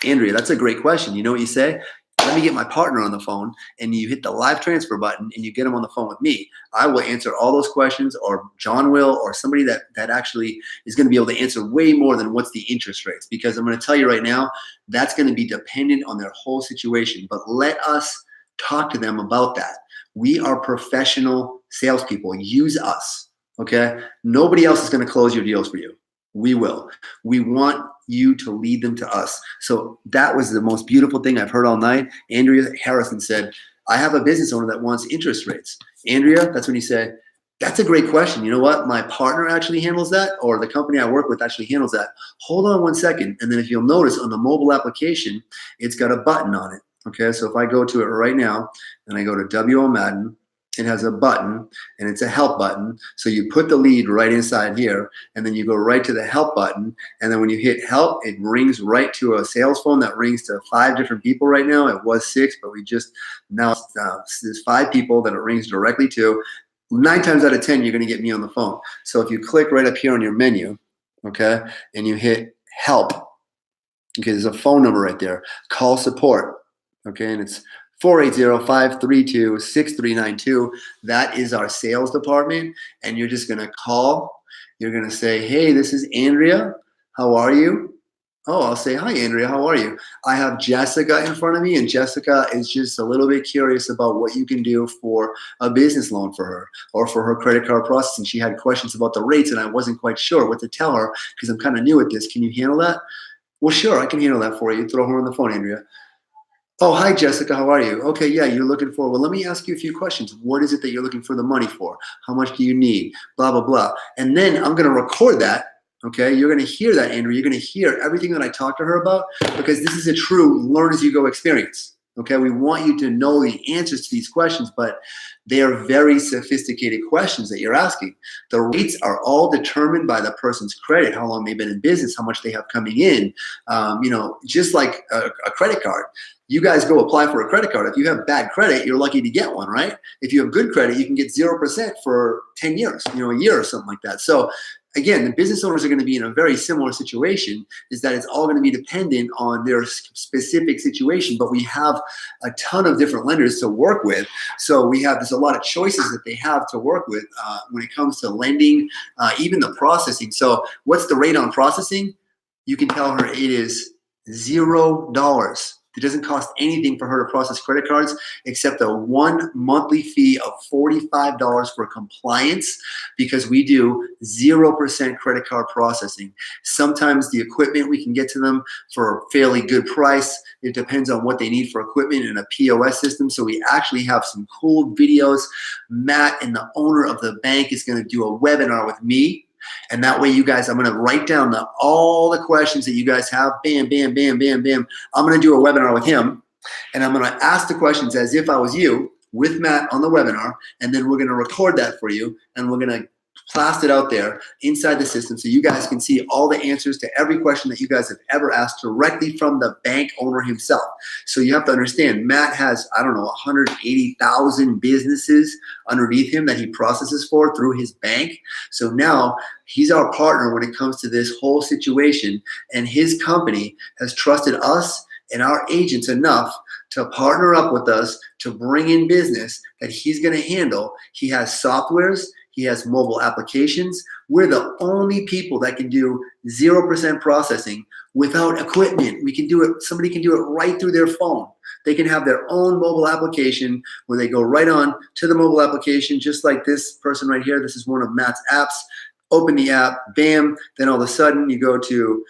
Andrea, that's a great question. You know what you say? Let me get my partner on the phone, and you hit the live transfer button and you get them on the phone with me. I will answer all those questions, or John will, or somebody that actually is going to be able to answer way more than what's the interest rates, because I'm going to tell you right now, that's going to be dependent on their whole situation. But let us talk to them about that. We are professional salespeople. Use us, okay? Nobody else is going to close your deals for you. We will. We want you to lead them to us. So that was the most beautiful thing I've heard all night. Andrea Harrison said, I have a business owner that wants interest rates. Andrea, that's when you say, That's a great question. You know what? My partner actually handles that, or the company I work with actually handles that. Hold on 1 second. And then if you'll notice on the mobile application, it's got a button on it. Okay, so if I go to it right now and I go to WL Madden, it has a button and it's a help button. So you put the lead right inside here and then you go right to the help button. And then when you hit help, it rings right to a sales phone that rings to 5 different people right now. It was 6, but we just now there's 5 people that it rings directly to. 9 times out of 10, you're going to get me on the phone. So if you click right up here on your menu, okay, and you hit help, okay, there's a phone number right there. Call support, okay, and it's 480-532-6392. That is our sales department, and you're just going to call. You're going to say, hey, this is Andrea. How are you? Oh, I'll say, hi, Andrea, how are you? I have Jessica in front of me, and Jessica is just a little bit curious about what you can do for a business loan for her or for her credit card processing. She had questions about the rates, and I wasn't quite sure what to tell her because I'm kind of new at this. Can you handle that? Well, sure, I can handle that for you. Throw her on the phone, Andrea. Oh, hi, Jessica. How are you? Okay, yeah, you're looking for, well, let me ask you a few questions. What is it that you're looking for the money for? How much do you need? Blah, blah, blah. And then I'm going to record that. Okay, you're going to hear that, Andrew. You're going to hear everything that I talked to her about because this is a true learn as you go experience. Okay, we want you to know the answers to these questions, but they are very sophisticated questions that you're asking. The rates are all determined by the person's credit, how long they've been in business, how much they have coming in. Just like a credit card. You guys go apply for a credit card. If you have bad credit, you're lucky to get one, right? If you have good credit, you can get 0% for 10 years, a year or something like that. So again, the business owners are going to be in a very similar situation, is that it's all going to be dependent on their specific situation, but we have a ton of different lenders to work with. So there's a lot of choices that they have to work with when it comes to lending, even the processing. So what's the rate on processing? You can tell her it is $0. It doesn't cost anything for her to process credit cards except a 1 monthly fee of $45 for compliance because we do 0% credit card processing. Sometimes the equipment, we can get to them for a fairly good price. It depends on what they need for equipment and a POS system. So we actually have some cool videos. Matt and the owner of the bank is going to do a webinar with me. And that way, you guys, I'm going to write down all the questions that you guys have. Bam, bam, bam, bam, bam. I'm going to do a webinar with him. And I'm going to ask the questions as if I was you with Matt on the webinar. And then we're going to record that for you. And we're going to blast it out there inside the system so you guys can see all the answers to every question that you guys have ever asked directly from the bank owner himself. So you have to understand, Matt has, 180,000 businesses underneath him that he processes for through his bank. So now he's our partner when it comes to this whole situation, and his company has trusted us and our agents enough to partner up with us to bring in business that he's going to handle. He has softwares. He has mobile applications. We're the only people that can do 0% processing without equipment. We can do it. Somebody can do it right through their phone. They can have their own mobile application where they go right on to the mobile application, just like this person right here. This is one of Matt's apps. Open the app, bam. Then all of a sudden you go to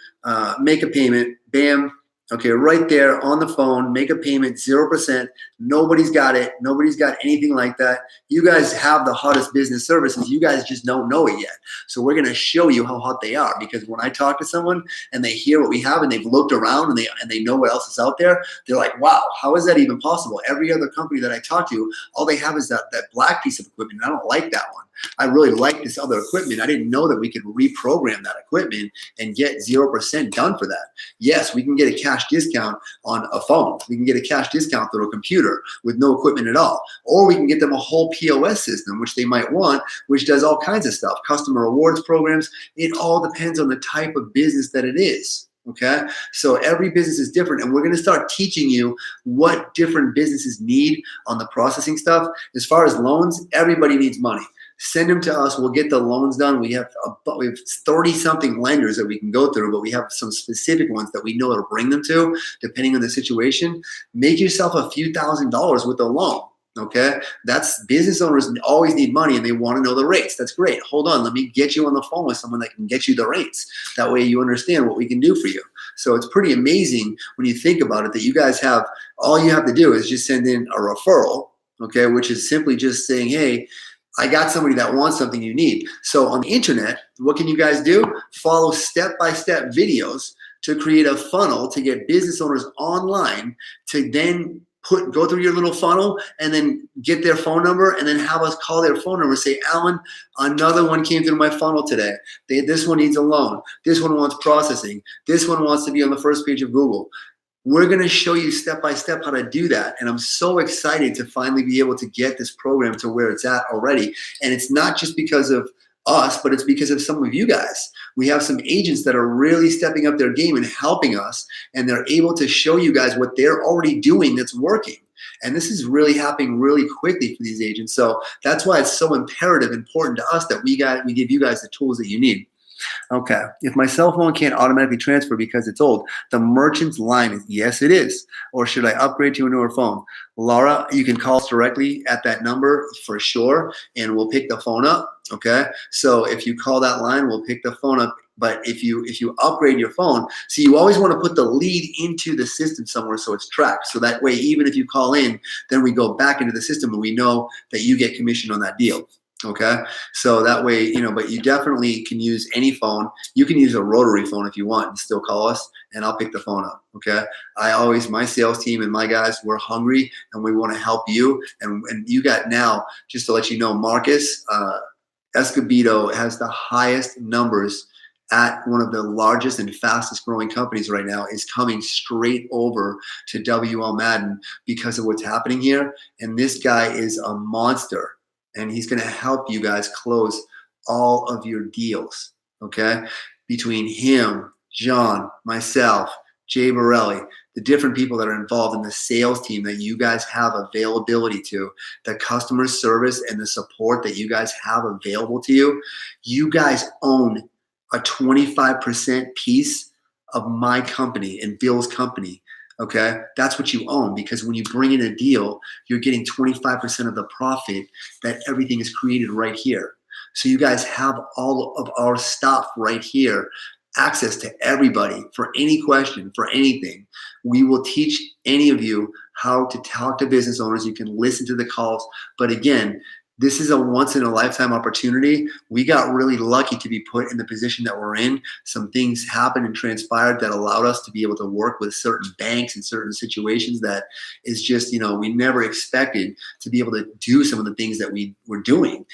make a payment, bam. Okay, right there on the phone, make a payment, 0%. Nobody's got it. Nobody's got anything like that. You guys have the hottest business services. You guys just don't know it yet. So we're going to show you how hot they are, because when I talk to someone and they hear what we have and they've looked around and they know what else is out there, they're like, wow, how is that even possible? Every other company that I talk to, all they have is that black piece of equipment. I don't like that one. I really like this other equipment. I didn't know that we could reprogram that equipment and get 0% done for that. Yes, we can get a cash discount on a phone. We can get a cash discount through a computer with no equipment at all. Or we can get them a whole POS system, which they might want, which does all kinds of stuff, customer rewards programs. It all depends on the type of business that it is. Okay, so every business is different, and we're going to start teaching you what different businesses need on the processing stuff. As far as loans, everybody needs money. Send them to us. We'll get the loans done. We have 30-something lenders that we can go through, but we have some specific ones that we know to bring them to, depending on the situation. Make yourself a few $1,000s with a loan. Okay, that's business owners always need money and they want to know the rates. That's great. Hold on, let me get you on the phone with someone that can get you the rates. That way you understand what we can do for you. So it's pretty amazing when you think about it that you guys have, all you have to do is just send in a referral, okay, which is simply just saying, hey, I got somebody that wants something you need. So on the internet, what can you guys do? Follow step-by-step videos to create a funnel to get business owners online to then go through your little funnel and then get their phone number and then have us call their phone number and say, Alan, another one came through my funnel today. This one needs a loan. This one wants processing. This one wants to be on the first page of Google. We're going to show you step by step how to do that. And I'm so excited to finally be able to get this program to where it's at already. And it's not just because of us, but it's because of some of you guys. We have some agents that are really stepping up their game and helping us, and they're able to show you guys what they're already doing that's working. And this is really happening really quickly for these agents. So that's why it's so imperative, important to us that we give you guys the tools that you need. Okay, if my cell phone can't automatically transfer because it's old, the merchant's line is, yes, it is. Or should I upgrade to a newer phone? Laura, you can call us directly at that number for sure, and we'll pick the phone up, okay? So if you call that line, we'll pick the phone up. But if you upgrade your phone, so you always want to put the lead into the system somewhere so it's tracked. So that way, even if you call in, then we go back into the system and we know that you get commission on that deal. Okay, so that way, but you definitely can use any phone. You can use a rotary phone if you want and still call us, and I'll pick the phone up. Okay, my sales team and my guys, we're hungry and we want to help you. And you got now, just to let you know, Marcus Escobedo has the highest numbers at one of the largest and fastest growing companies right now, is coming straight over to WL Madden because of what's happening here. And this guy is a monster. And he's going to help you guys close all of your deals, okay? Between him, John, myself, Jay Borelli, the different people that are involved in the sales team that you guys have availability to, the customer service and the support that you guys have available to you, you guys own a 25% piece of my company and Bill's company. Okay, that's what you own, because when you bring in a deal, you're getting 25% of the profit that everything is created right here. So you guys have all of our stuff right here, access to everybody for any question, for anything. We will teach any of you how to talk to business owners. You can listen to the calls, but again, this is a once-in-a-lifetime opportunity. We got really lucky to be put in the position that we're in. Some things happened and transpired that allowed us to be able to work with certain banks in certain situations that is just, we never expected to be able to do some of the things that we were doing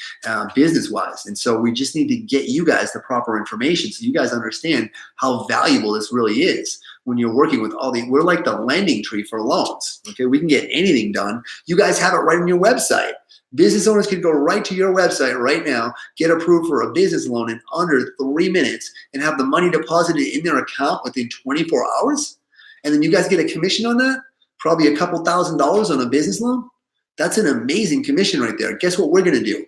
business-wise. And so we just need to get you guys the proper information so you guys understand how valuable this really is. When you're working with we're like the lending tree for loans. Okay, we can get anything done. You guys have it right on your website. Business owners can go right to your website right now, get approved for a business loan in under 3 minutes, and have the money deposited in their account within 24 hours. And then you guys get a commission on that, probably a couple $1,000s on a business loan. That's an amazing commission right there. Guess what we're going to do?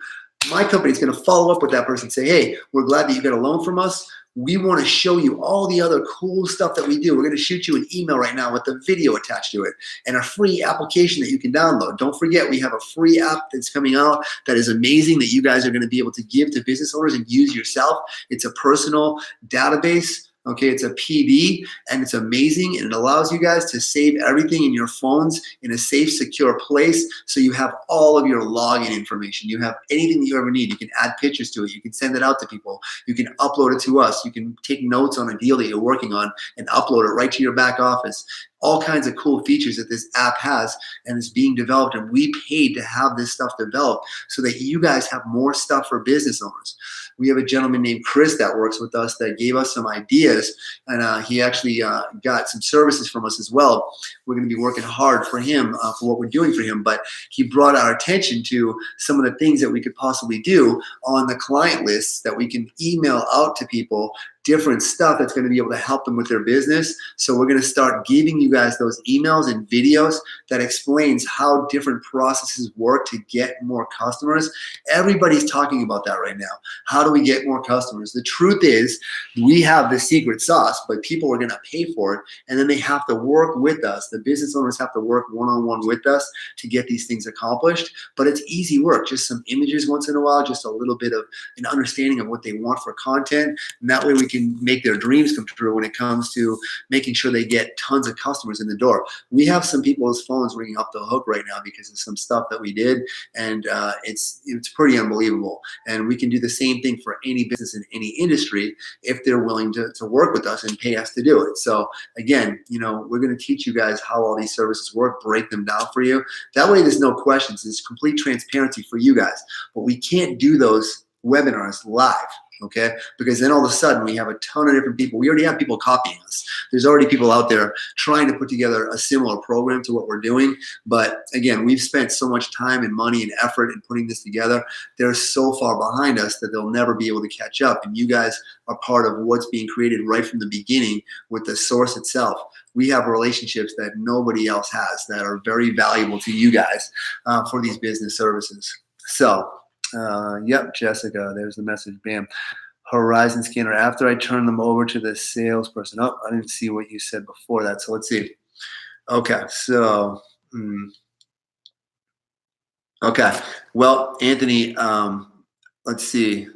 My company is going to follow up with that person and say, hey, we're glad that you got a loan from us. We want to show you all the other cool stuff that we do. We're going to shoot you an email right now with a video attached to it and a free application that you can download. Don't forget, we have a free app that's coming out that is amazing that you guys are going to be able to give to business owners and use yourself. It's a personal database. Okay, it's a PD, and it's amazing, and it allows you guys to save everything in your phones in a safe, secure place, so you have all of your login information. You have anything that you ever need. You can add pictures to it. You can send it out to people. You can upload it to us. You can take notes on a deal that you're working on and upload it right to your back office. All kinds of cool features that this app has, and it's being developed, and we paid to have this stuff developed so that you guys have more stuff for business owners. We have a gentleman named Chris that works with us that gave us some ideas, and he actually got some services from us as well. We're going to be working hard for him for what we're doing for him, but he brought our attention to some of the things that we could possibly do on the client lists that we can email out to people, different stuff that's going to be able to help them with their business. So we're going to start giving you guys those emails and videos that explains how different processes work to get more customers. Everybody's talking about that right now. How do we get more customers? The truth is, we have the secret sauce, but people are going to pay for it, and then they have to work with us. The business owners have to work one-on-one with us to get these things accomplished, but it's easy work. Just some images once in a while, just a little bit of an understanding of what they want for content, and that way we can make their dreams come true when it comes to making sure they get tons of customers in the door. We have some people's phones ringing off the hook right now because of some stuff that we did, and it's pretty unbelievable. And we can do the same thing for any business in any industry if they're willing to work with us and pay us to do it. So again, we're going to teach you guys how all these services work, break them down for you. That way there's no questions. There's complete transparency for you guys. But we can't do those webinars live, okay? Because then all of a sudden we have a ton of different people. We already have people copying us. There's already people out there trying to put together a similar program to what we're doing. But again, we've spent so much time and money and effort in putting this together. They're so far behind us that they'll never be able to catch up. And you guys are part of what's being created right from the beginning with the source itself. We have relationships that nobody else has that are very valuable to you guys for these business services. So, yep, Jessica, there's the message. Bam. Horizon scanner. After I turn them over to the salesperson. Oh, I didn't see what you said before that. So let's see. Okay, so okay. Well, Anthony, let's see.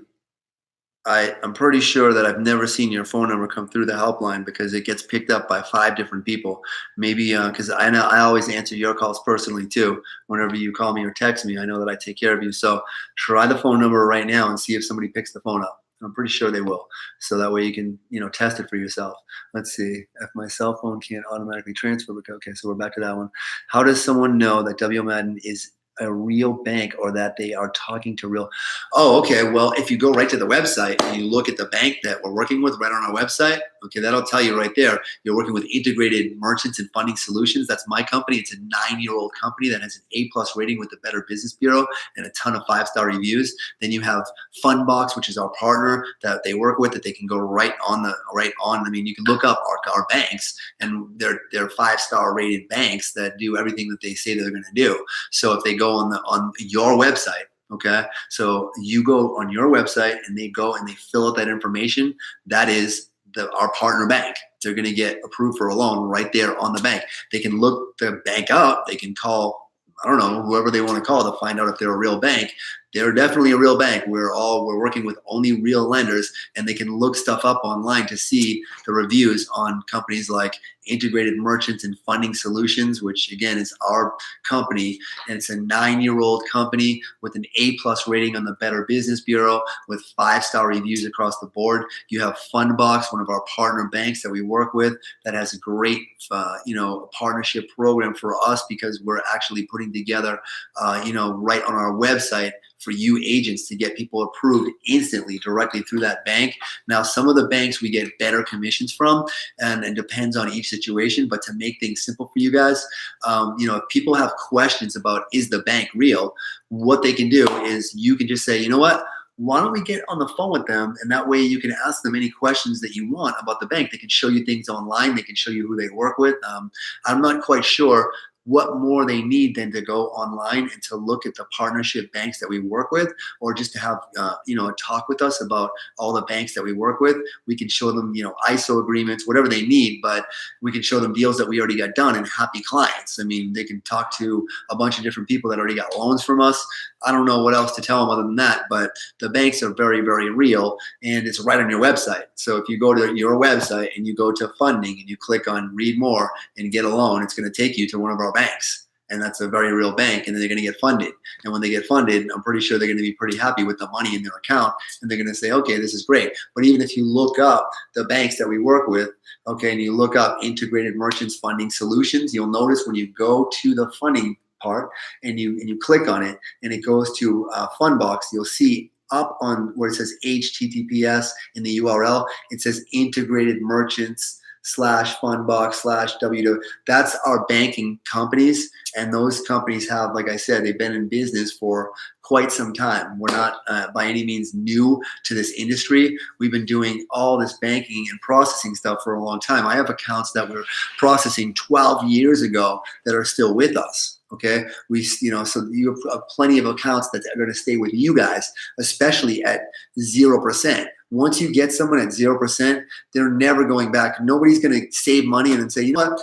I'm pretty sure that I've never seen your phone number come through the helpline because it gets picked up by 5 different people. Maybe because I know I always answer your calls personally too. Whenever you call me or text me, I know that I take care of you. So try the phone number right now and see if somebody picks the phone up. I'm pretty sure they will. So that way you can, test it for yourself. Let's see. If my cell phone can't automatically transfer, okay, so we're back to that one. How does someone know that WL Madden is a real bank or that they are talking to real? Oh, okay. Well, if you go right to the website and you look at the bank that we're working with right on our website, okay, that'll tell you right there. You're working with Integrated Merchants and Funding Solutions. That's my company. It's a 9-year-old company that has an A+ rating with the Better Business Bureau and a ton of 5-star reviews. Then you have Fundbox, which is our partner that they work with, that they can go right on. I mean, you can look up our banks, and they're 5-star rated banks that do everything that they say they're going to do. So if they go on your website, okay, so you go on your website and they go and they fill out that information, that is our partner bank. They're going to get approved for a loan right there on the bank. They can look the bank up. They can call, I don't know, whoever they want to call to find out if they're a real bank. They're definitely a real bank. We're working with only real lenders, and they can look stuff up online to see the reviews on companies like Integrated Merchants and Funding Solutions, which again is our company, and it's a 9-year-old company with an A+ rating on the Better Business Bureau with 5-star reviews across the board. You have Fundbox, one of our partner banks that we work with, that has a great partnership program for us because we're actually putting together right on our website for you agents to get people approved instantly directly through that bank. Now, some of the banks we get better commissions from, and it depends on each situation, but to make things simple for you guys, if people have questions about is the bank real, what they can do is you can just say, you know what, why don't we get on the phone with them, and that way you can ask them any questions that you want about the bank. They can show you things online. They can show you who they work with. I'm not quite sure what more they need than to go online and to look at the partnership banks that we work with, or just to have a talk with us about all the banks that we work with. We can show them ISO agreements, whatever they need, but we can show them deals that we already got done and happy clients. I mean, they can talk to a bunch of different people that already got loans from us. I don't know what else to tell them other than that, but the banks are very, very real, and it's right on your website. So if you go to your website and you go to funding and you click on read more and get a loan, it's going to take you to one of our banks, and that's a very real bank, and then they're going to get funded. And when they get funded, I'm pretty sure they're going to be pretty happy with the money in their account, and they're going to say, okay, this is great. But even if you look up the banks that we work with, okay, and you look up Integrated Merchants Funding Solutions, you'll notice when you go to the funding part and you click on it and it goes to Fundbox, you'll see up on where it says HTTPS in the URL, it says Integrated Merchants /Fundbox/W. That's our banking companies, and those companies have, like I said, they've been in business for quite some time. We're not by any means new to this industry. We've been doing all this banking and processing stuff for a long time. I have accounts that we're processing 12 years ago that are still with us. Okay, so you have plenty of accounts that are going to stay with you guys, especially at 0%. Once you get someone at 0%, they're never going back. Nobody's going to save money and then say, you know what,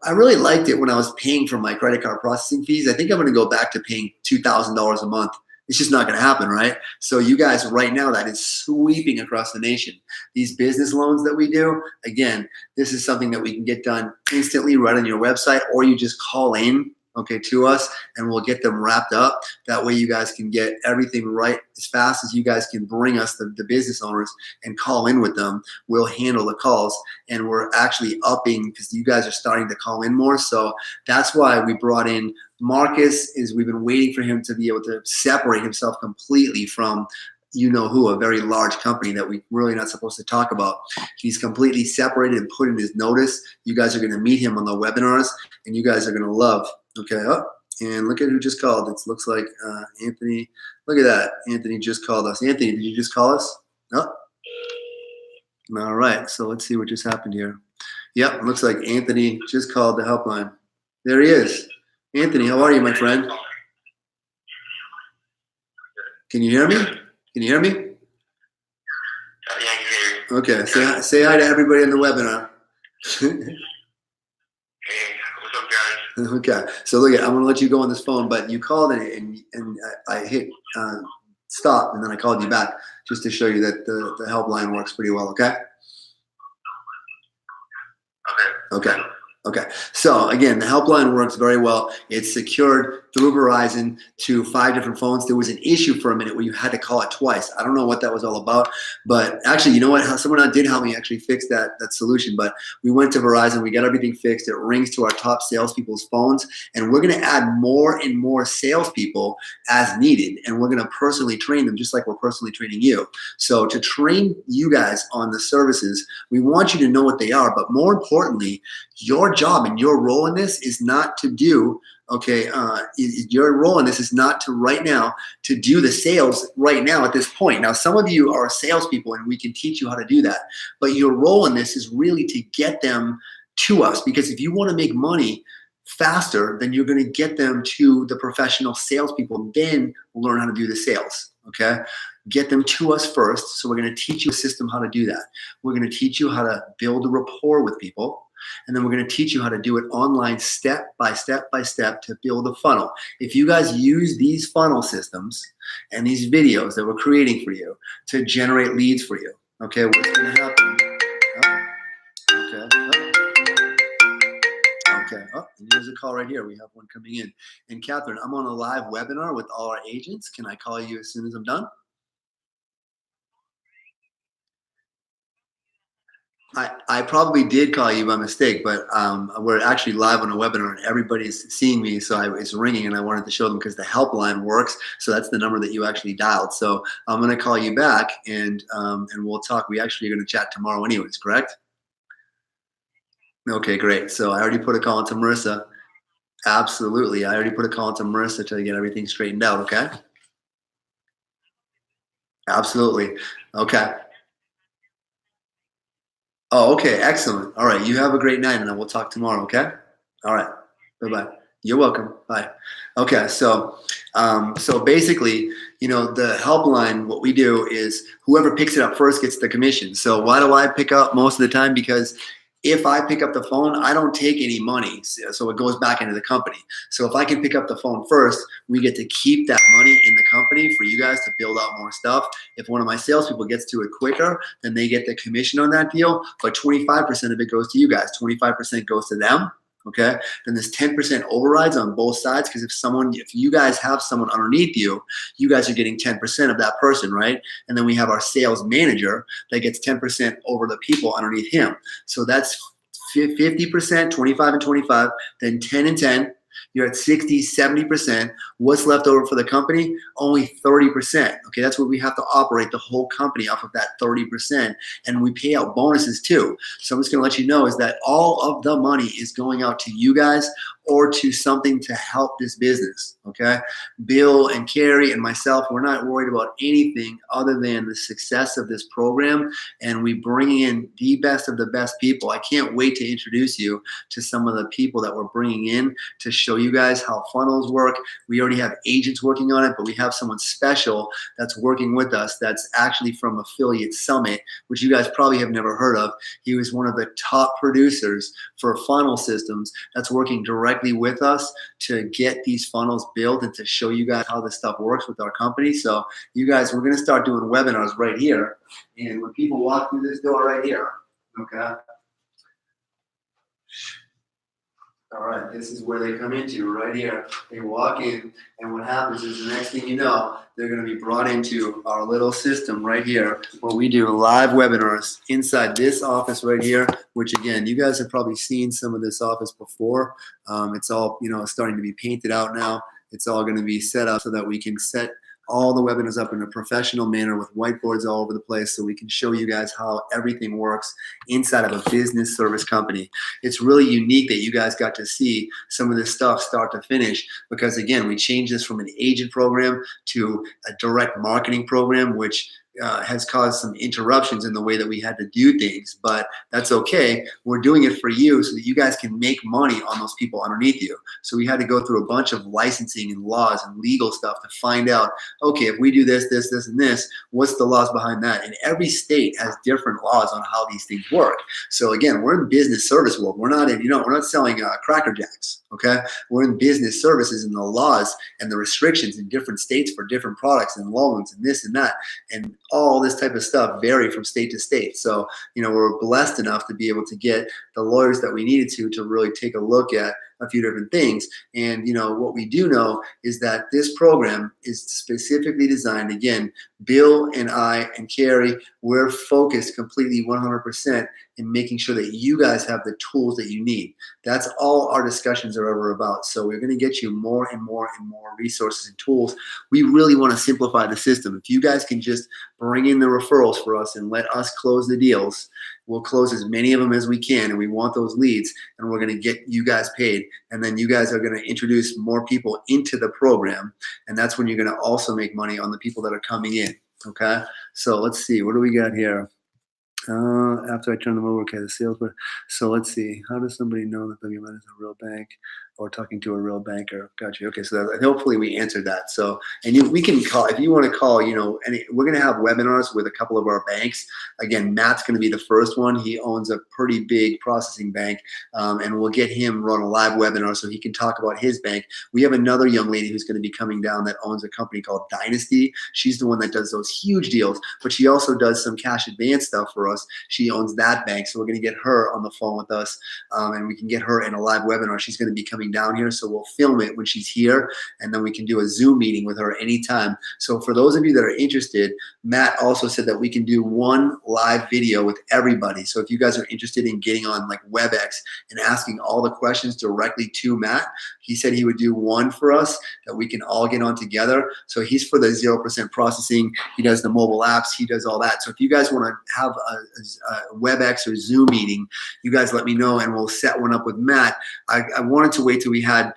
I really liked it when I was paying for my credit card processing fees. I think I'm going to go back to paying $2,000 a month It's just not going to happen, right? So you guys right now, that is sweeping across the nation. These business loans that we do, again, this is something that we can get done instantly right on your website, or you just call in, okay, to us, and we'll get them wrapped up. That way you guys can get everything right as fast as you guys can bring us the business owners and call in with them. We'll handle the calls, and we're actually upping because you guys are starting to call in more. So that's why we brought in Marcus. Is we've been waiting for him to be able to separate himself completely from a very large company that we're really not supposed to talk about. He's completely separated and put in his notice. You guys are going to meet him on the webinars, and you guys are going to love. Okay, and look at who just called. It looks like Anthony. Look at that. Anthony just called us. Anthony, did you just call us? No. All right, so let's see what just happened here. Yep, it looks like Anthony just called the helpline. There he is. Anthony, how are you, my friend? Can you hear me? Can you hear me? Yeah, I can hear you. Okay, say hi to everybody in the webinar. Hey, what's up, guys? Okay, so look, I'm going to let you go on this phone, but you called and I hit stop, and then I called you back just to show you that the helpline works pretty well, okay? Okay. So again, the helpline works very well. It's secured through Verizon to 5 different phones. There was an issue for a minute where you had to call it twice. I don't know what that was all about, but actually, you know what? Someone did help me actually fix that solution. But we went to Verizon, we got everything fixed. It rings to our top salespeople's phones, and we're going to add more and more salespeople as needed, and we're going to personally train them just like we're personally training you. So to train you guys on the services, we want you to know what they are, but more importantly, your job and your role in this is not to do, your role in this is not to right now to do the sales right now at this point. Now, some of you are salespeople and we can teach you how to do that, but your role in this is really to get them to us, because if you want to make money faster, then you're going to get them to the professional salespeople, then learn how to do the sales, okay? Get them to us first. So we're going to teach you a system how to do that. We're going to teach you how to build a rapport with people. And then we're going to teach you how to do it online step by step by step to build a funnel. If you guys use these funnel systems and these videos that we're creating for you to generate leads for you, okay, what's going to happen? And here's a call right here. We have one coming in. And Catherine, I'm on a live webinar with all our agents. Can I call you as soon as I'm done? I probably did call you by mistake, but we're actually live on a webinar and everybody's seeing me, so it's ringing and I wanted to show them because the helpline works. So that's the number that you actually dialed. So I'm going to call you back and we'll talk. We actually are going to chat tomorrow anyways, correct? Okay, great. So I already put a call into Marissa. Absolutely. I already put a call into Marissa to get everything straightened out, okay? Absolutely. Okay. Oh, okay. Excellent. All right. You have a great night, and we'll talk tomorrow, okay? All right. Bye-bye. You're welcome. Bye. Okay. So basically, the helpline, what we do is whoever picks it up first gets the commission. So why do I pick up most of the time? Because if I pick up the phone, I don't take any money. So it goes back into the company. So if I can pick up the phone first, we get to keep that money in the company for you guys to build out more stuff. If one of my salespeople gets to it quicker, then they get the commission on that deal. But 25% of it goes to you guys. 25% goes to them. Okay, then there's 10% overrides on both sides, because if you guys have someone underneath you, you guys are getting 10% of that person, right? And then we have our sales manager that gets 10% over the people underneath him. So that's 50%, 25 and 25, then 10 and 10. You're at 60, 70%. What's left over for the company? Only 30%. Okay, that's what we have to operate the whole company off of, that 30%. And we pay out bonuses too. So I'm just going to let you know is that all of the money is going out to you guys or to something to help this business. Okay, Bill and Carrie and myself, we're not worried about anything other than the success of this program, and we bring in the best of the best people. I can't wait to introduce you to some of the people that we're bringing in to show you guys how funnels work. We already have agents working on it, but we have someone special that's working with us that's actually from Affiliate Summit, which you guys probably have never heard of. He was one of the top producers for funnel systems that's working directly directly with us to get these funnels built and to show you guys how this stuff works with our company. So you guys, we're going to start doing webinars right here. And when people walk through this door right here, okay. All right, this is where they come into right here. They walk in, and what happens is the next thing you know, they're going to be brought into our little system right here where we do live webinars inside this office right here, which again, you guys have probably seen some of this office before. It's all, starting to be painted out now. It's all going to be set up so that we can set all the webinars up in a professional manner with whiteboards all over the place so we can show you guys how everything works inside of a business service company. It's really unique that you guys got to see some of this stuff start to finish because, again, we changed this from an agent program to a direct marketing program, which has caused some interruptions in the way that we had to do things, but that's okay. We're doing it for you so that you guys can make money on those people underneath you. So we had to go through a bunch of licensing and laws and legal stuff to find out, okay, if we do this, this, this, and this, what's the laws behind that? And every state has different laws on how these things work. So again, we're in business service world. We're not in, we're not selling Cracker Jacks, okay? We're in business services, and the laws and the restrictions in different states for different products and loans and this and that. And all this type of stuff vary from state to state. So, we're blessed enough to be able to get the lawyers that we needed to really take a look at a few different things. And, what we do know is that this program is specifically designed, again, Bill and I and Carrie, we're focused completely 100% in making sure that you guys have the tools that you need. That's all our discussions are ever about. So we're going to get you more and more and more resources and tools. We really want to simplify the system. If you guys can just bring in the referrals for us and let us close the deals, we'll close as many of them as we can, and we want those leads, and we're going to get you guys paid. And then you guys are going to introduce more people into the program, and that's when you're going to also make money on the people that are coming in, okay? So let's see, what do we got here? After I turn them over, okay, the sales. So let's see, how does somebody know that WL Madden is a real bank or talking to a real banker? Gotcha. Okay, so hopefully we answered that. So, and we can call, if you want to call, we're going to have webinars with a couple of our banks. Again, Matt's going to be the first one. He owns a pretty big processing bank, and we'll get him run a live webinar so he can talk about his bank. We have another young lady who's going to be coming down that owns a company called Dynasty. She's the one that does those huge deals, but she also does some cash advance stuff for us. She owns that bank, so we're going to get her on the phone with us, and we can get her in a live webinar. She's going to be coming down here, so we'll film it when she's here, and then we can do a Zoom meeting with her anytime. So for those of you that are interested, Matt also said that we can do one live video with everybody. So if you guys are interested in getting on like WebEx and asking all the questions directly to Matt, he said he would do one for us that we can all get on together. So he's for the 0% processing. He does the mobile apps. He does all that. So if you guys want to have a WebEx or Zoom meeting, you guys let me know and we'll set one up with Matt. I wanted to wait till we had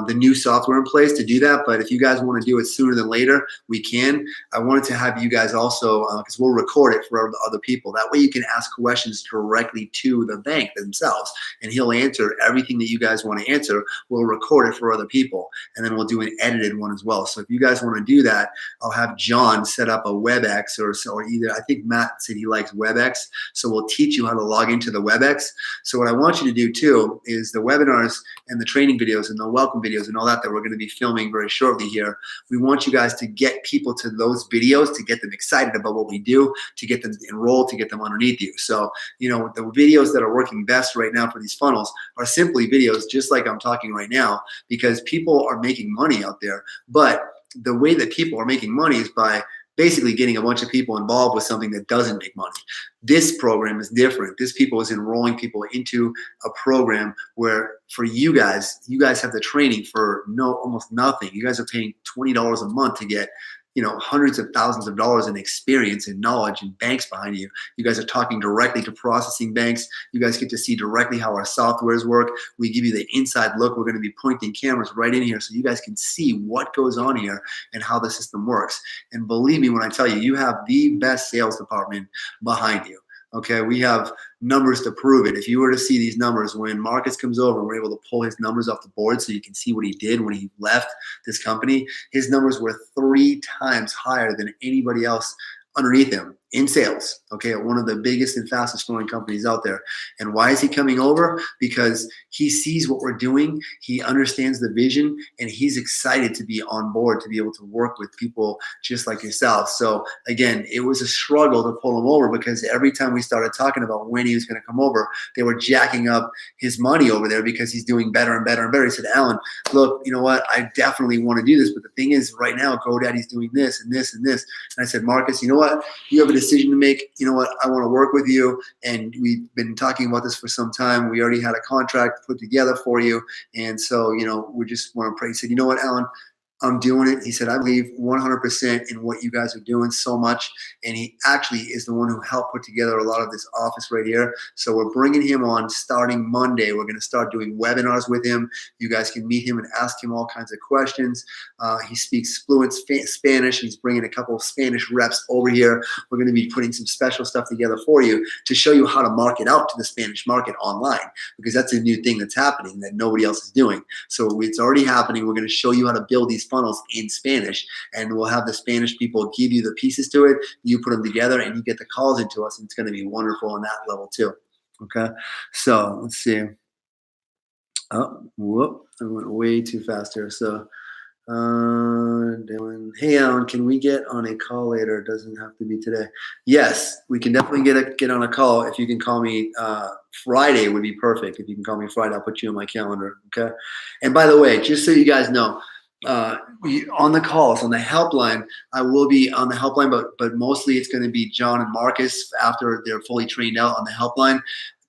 the new software in place to do that, but if you guys want to do it sooner than later, we can. I wanted to have you guys also, because we'll record it for other people. That way you can ask questions directly to the bank themselves, and he'll answer everything that you guys want to answer. We'll record it for other people, and then we'll do an edited one as well. So if you guys want to do that, I'll have John set up a WebEx or either, I think Matt said he likes WebEx, so we'll teach you how to log into the WebEx. So what I want you to do too is the webinars and the training videos and the welcome videos and all that we're going to be filming very shortly here. We want you guys to get people to those videos, to get them excited about what we do, to get them enrolled, to get them underneath you. So, the videos that are working best right now for these funnels are simply videos just like I'm talking right now, because people are making money out there. But the way that people are making money is by basically getting a bunch of people involved with something that doesn't make money. This program is different. This people is enrolling people into a program where for you guys have the training for almost nothing. You guys are paying $20 a month to get hundreds of thousands of dollars in experience and knowledge and banks behind you. You guys are talking directly to processing banks. You guys get to see directly how our softwares work. We give you the inside look. We're going to be pointing cameras right in here so you guys can see what goes on here and how the system works. And believe me when I tell you, you have the best sales department behind you. Okay, we have numbers to prove it. If you were to see these numbers, when Marcus comes over and we're able to pull his numbers off the board so you can see what he did when he left this company, his numbers were 3 times higher than anybody else underneath him. in sales, okay, at one of the biggest and fastest growing companies out there. And why is he coming over? Because he sees what we're doing, he understands the vision, and he's excited to be on board, to be able to work with people just like yourself. So again, it was a struggle to pull him over, because every time we started talking about when he was going to come over, they were jacking up his money over there because he's doing better and better and better. He said, Alan, look, you know what, I definitely want to do this, but the thing is, right now GoDaddy's doing this and this and this. And I said, Marcus, you know what, you have a decision to make. You know what, I want to work with you, and we've been talking about this for some time. We already had a contract put together for you, and so, you know, we just want to pray. He said, you know what, Alan, I'm doing it. He said, I believe 100% in what you guys are doing so much. And he actually is the one who helped put together a lot of this office right here. So we're bringing him on starting Monday. We're going to start doing webinars with him. You guys can meet him and ask him all kinds of questions. He speaks fluent Spanish. He's bringing a couple of Spanish reps over here. We're going to be putting some special stuff together for you to show you how to market out to the Spanish market online, because that's a new thing that's happening that nobody else is doing. So it's already happening. We're going to show you how to build these funnels in Spanish, and we'll have the Spanish people give you the pieces to it. You put them together and you get the calls into us, and it's going to be wonderful on that level too. Okay, so let's see. Oh, whoop, I went way too fast here. So Dylan, hey Alan, can we get on a call later? It doesn't have to be today. Yes, we can definitely get on a call. If you can call me Friday would be perfect. If you can call me Friday, I'll put you in my calendar. Okay, and by the way, just so you guys know, on the calls, on the helpline, I will be on the helpline, but mostly it's going to be John and Marcus after they're fully trained out on the helpline.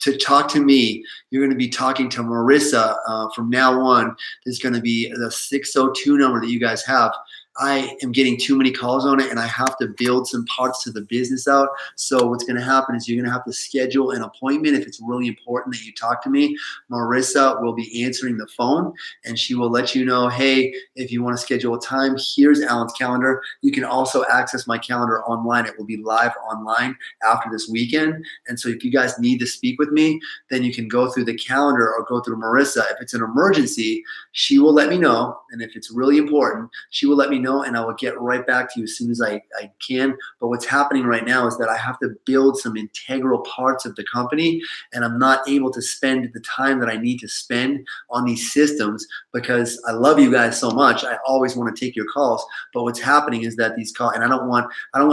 To talk to me, you're going to be talking to Marissa from now on. There's going to be the 602 number that you guys have. I am getting too many calls on it, and I have to build some parts to the business out. So what's going to happen is you're going to have to schedule an appointment if it's really important that you talk to me. Marissa will be answering the phone, and she will let you know, hey, if you want to schedule a time, here's Alan's calendar. You can also access my calendar online. It will be live online after this weekend. And so if you guys need to speak with me, then you can go through the calendar or go through Marissa. If it's an emergency, she will let me know. And if it's really important, she will let me know, and I will get right back to you as soon as I can. But what's happening right now is that I have to build some integral parts of the company, and I'm not able to spend the time that I need to spend on these systems, because I love you guys so much. I always want to take your calls, but what's happening is that these calls, and I don't want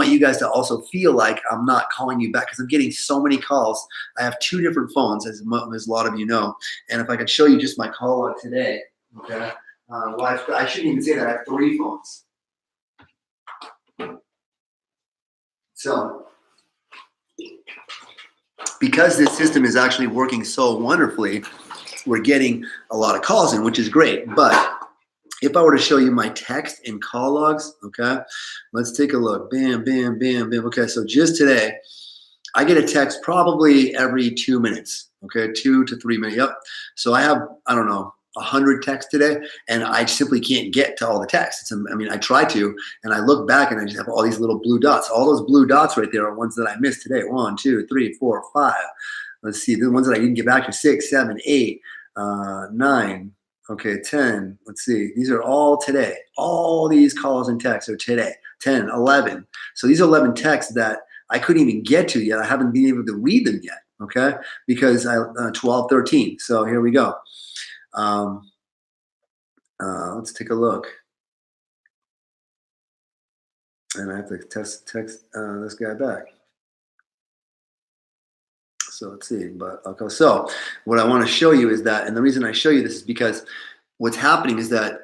you guys to also feel like I'm not calling you back, because I'm getting so many calls. I have 2 different phones, as a lot of you know, and if I could show you just my call log today, okay. Well, I shouldn't even say that. I have 3 phones. So, because this system is actually working so wonderfully, we're getting a lot of calls in, which is great. But if I were to show you my text and call logs, okay, let's take a look. Bam, bam, bam, bam. Okay, so just today, I get a text probably every 2 minutes, okay, 2 to 3 minutes. Yep. So I have, I don't know, 100 texts today, and I simply can't get to all the texts. I try to, and I look back and I just have all these little blue dots. All those blue dots right there are ones that I missed today. 1, 2, 3, 4, 5. Let's see, the ones that I didn't get back to 6, 7, 8, 9. Okay, 10. Let's see. These are all today. All these calls and texts are today. 10, 11. So these are 11 texts that I couldn't even get to yet. I haven't been able to read them yet, okay? Because 12, 13. So here we go. Let's take a look. And I have to text this guy back. So let's see, but okay. So what I want to show you is that, and the reason I show you this is because what's happening is that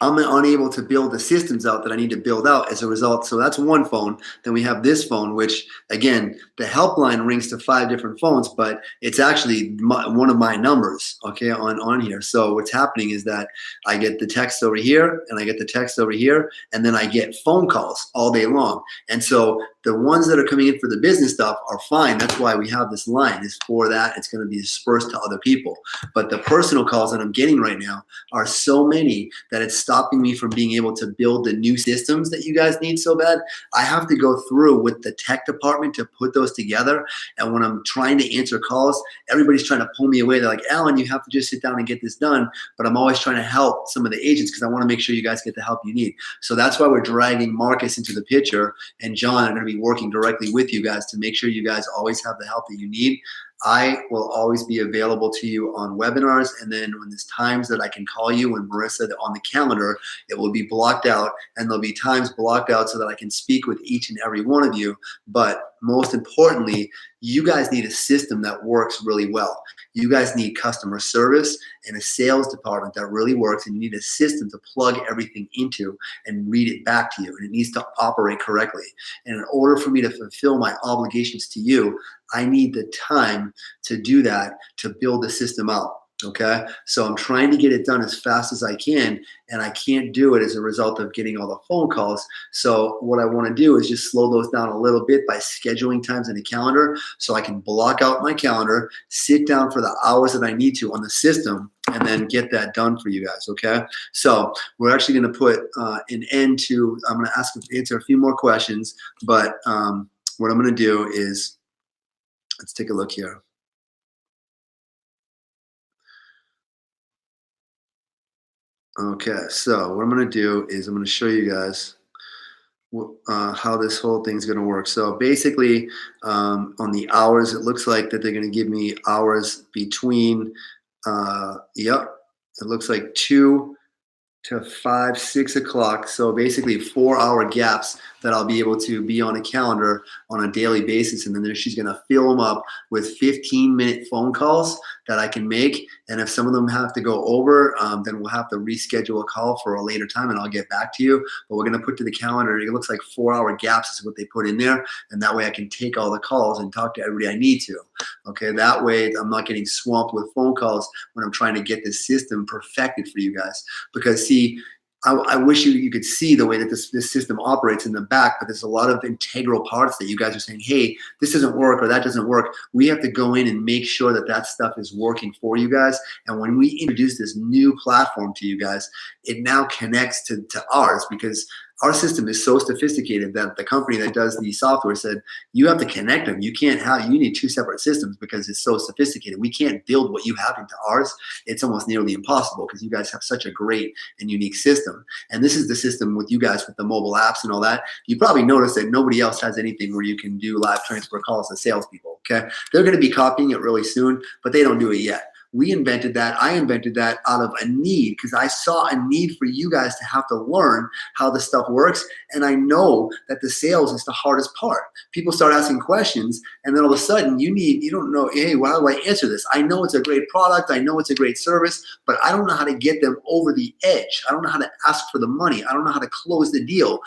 I'm unable to build the systems out that I need to build out as a result. So that's one phone. Then we have this phone, which again, the helpline rings to 5 different phones, but it's actually one of my numbers, okay, on here. So what's happening is that I get the text over here, and I get the text over here, and then I get phone calls all day long. And so the ones that are coming in for the business stuff are fine. That's why we have this line, is for that. It's going to be dispersed to other people. But the personal calls that I'm getting right now are so many that it's stopping me from being able to build the new systems that you guys need so bad. I have to go through with the tech department to put those together. And when I'm trying to answer calls, everybody's trying to pull me away. They're like, Alan, you have to just sit down and get this done. But I'm always trying to help some of the agents because I want to make sure you guys get the help you need. So that's why we're dragging Marcus into the picture, and John are going to be working directly with you guys to make sure you guys always have the help that you need. I will always be available to you on webinars, and then when there's times that I can call you, when Marissa on the calendar, it will be blocked out, and there'll be times blocked out so that I can speak with each and every one of you. But most importantly, you guys need a system that works really well. You guys need customer service and a sales department that really works, and you need a system to plug everything into and read it back to you, and it needs to operate correctly. And in order for me to fulfill my obligations to you, I need the time to do that, to build the system out. Okay, so I'm trying to get it done as fast as I can, and I can't do it as a result of getting all the phone calls. So what I want to do is just slow those down a little bit by scheduling times in the calendar so I can block out my calendar, sit down for the hours that I need to on the system, and then get that done for you guys. Okay, so we're actually going to put an end to, I'm going to answer a few more questions, but what I'm going to do is, let's take a look here. Okay, so what I'm going to do is I'm going to show you guys how this whole thing's going to work. So basically, on the hours, it looks like that they're going to give me hours between, it looks like 2 to 5, 6 o'clock. So basically 4-hour gaps that I'll be able to be on a calendar on a daily basis. And then she's going to fill them up with 15-minute phone calls that I can make. And if some of them have to go over, then we'll have to reschedule a call for a later time, and I'll get back to you. But we're going to put to the calendar, it looks like 4-hour gaps is what they put in there. And that way I can take all the calls and talk to everybody I need to. Okay, that way I'm not getting swamped with phone calls when I'm trying to get this system perfected for you guys. Because see, I wish you could see the way that this system operates in the back, but there's a lot of integral parts that you guys are saying, hey, this doesn't work or that doesn't work. We have to go in and make sure that that stuff is working for you guys. And when we introduce this new platform to you guys, it now connects to ours, because our system is so sophisticated that the company that does the software said, you have to connect them. You need 2 separate systems because it's so sophisticated. We can't build what you have into ours. It's almost nearly impossible because you guys have such a great and unique system. And this is the system with you guys with the mobile apps and all that. You probably noticed that nobody else has anything where you can do live transfer calls to salespeople, okay? They're gonna be copying it really soon, but they don't do it yet. We invented that. I invented that out of a need, because I saw a need for you guys to have to learn how this stuff works. And I know that the sales is the hardest part. People start asking questions, and then all of a sudden you don't know, hey, how do I answer this? I know it's a great product. I know it's a great service, but I don't know how to get them over the edge. I don't know how to ask for the money. I don't know how to close the deal.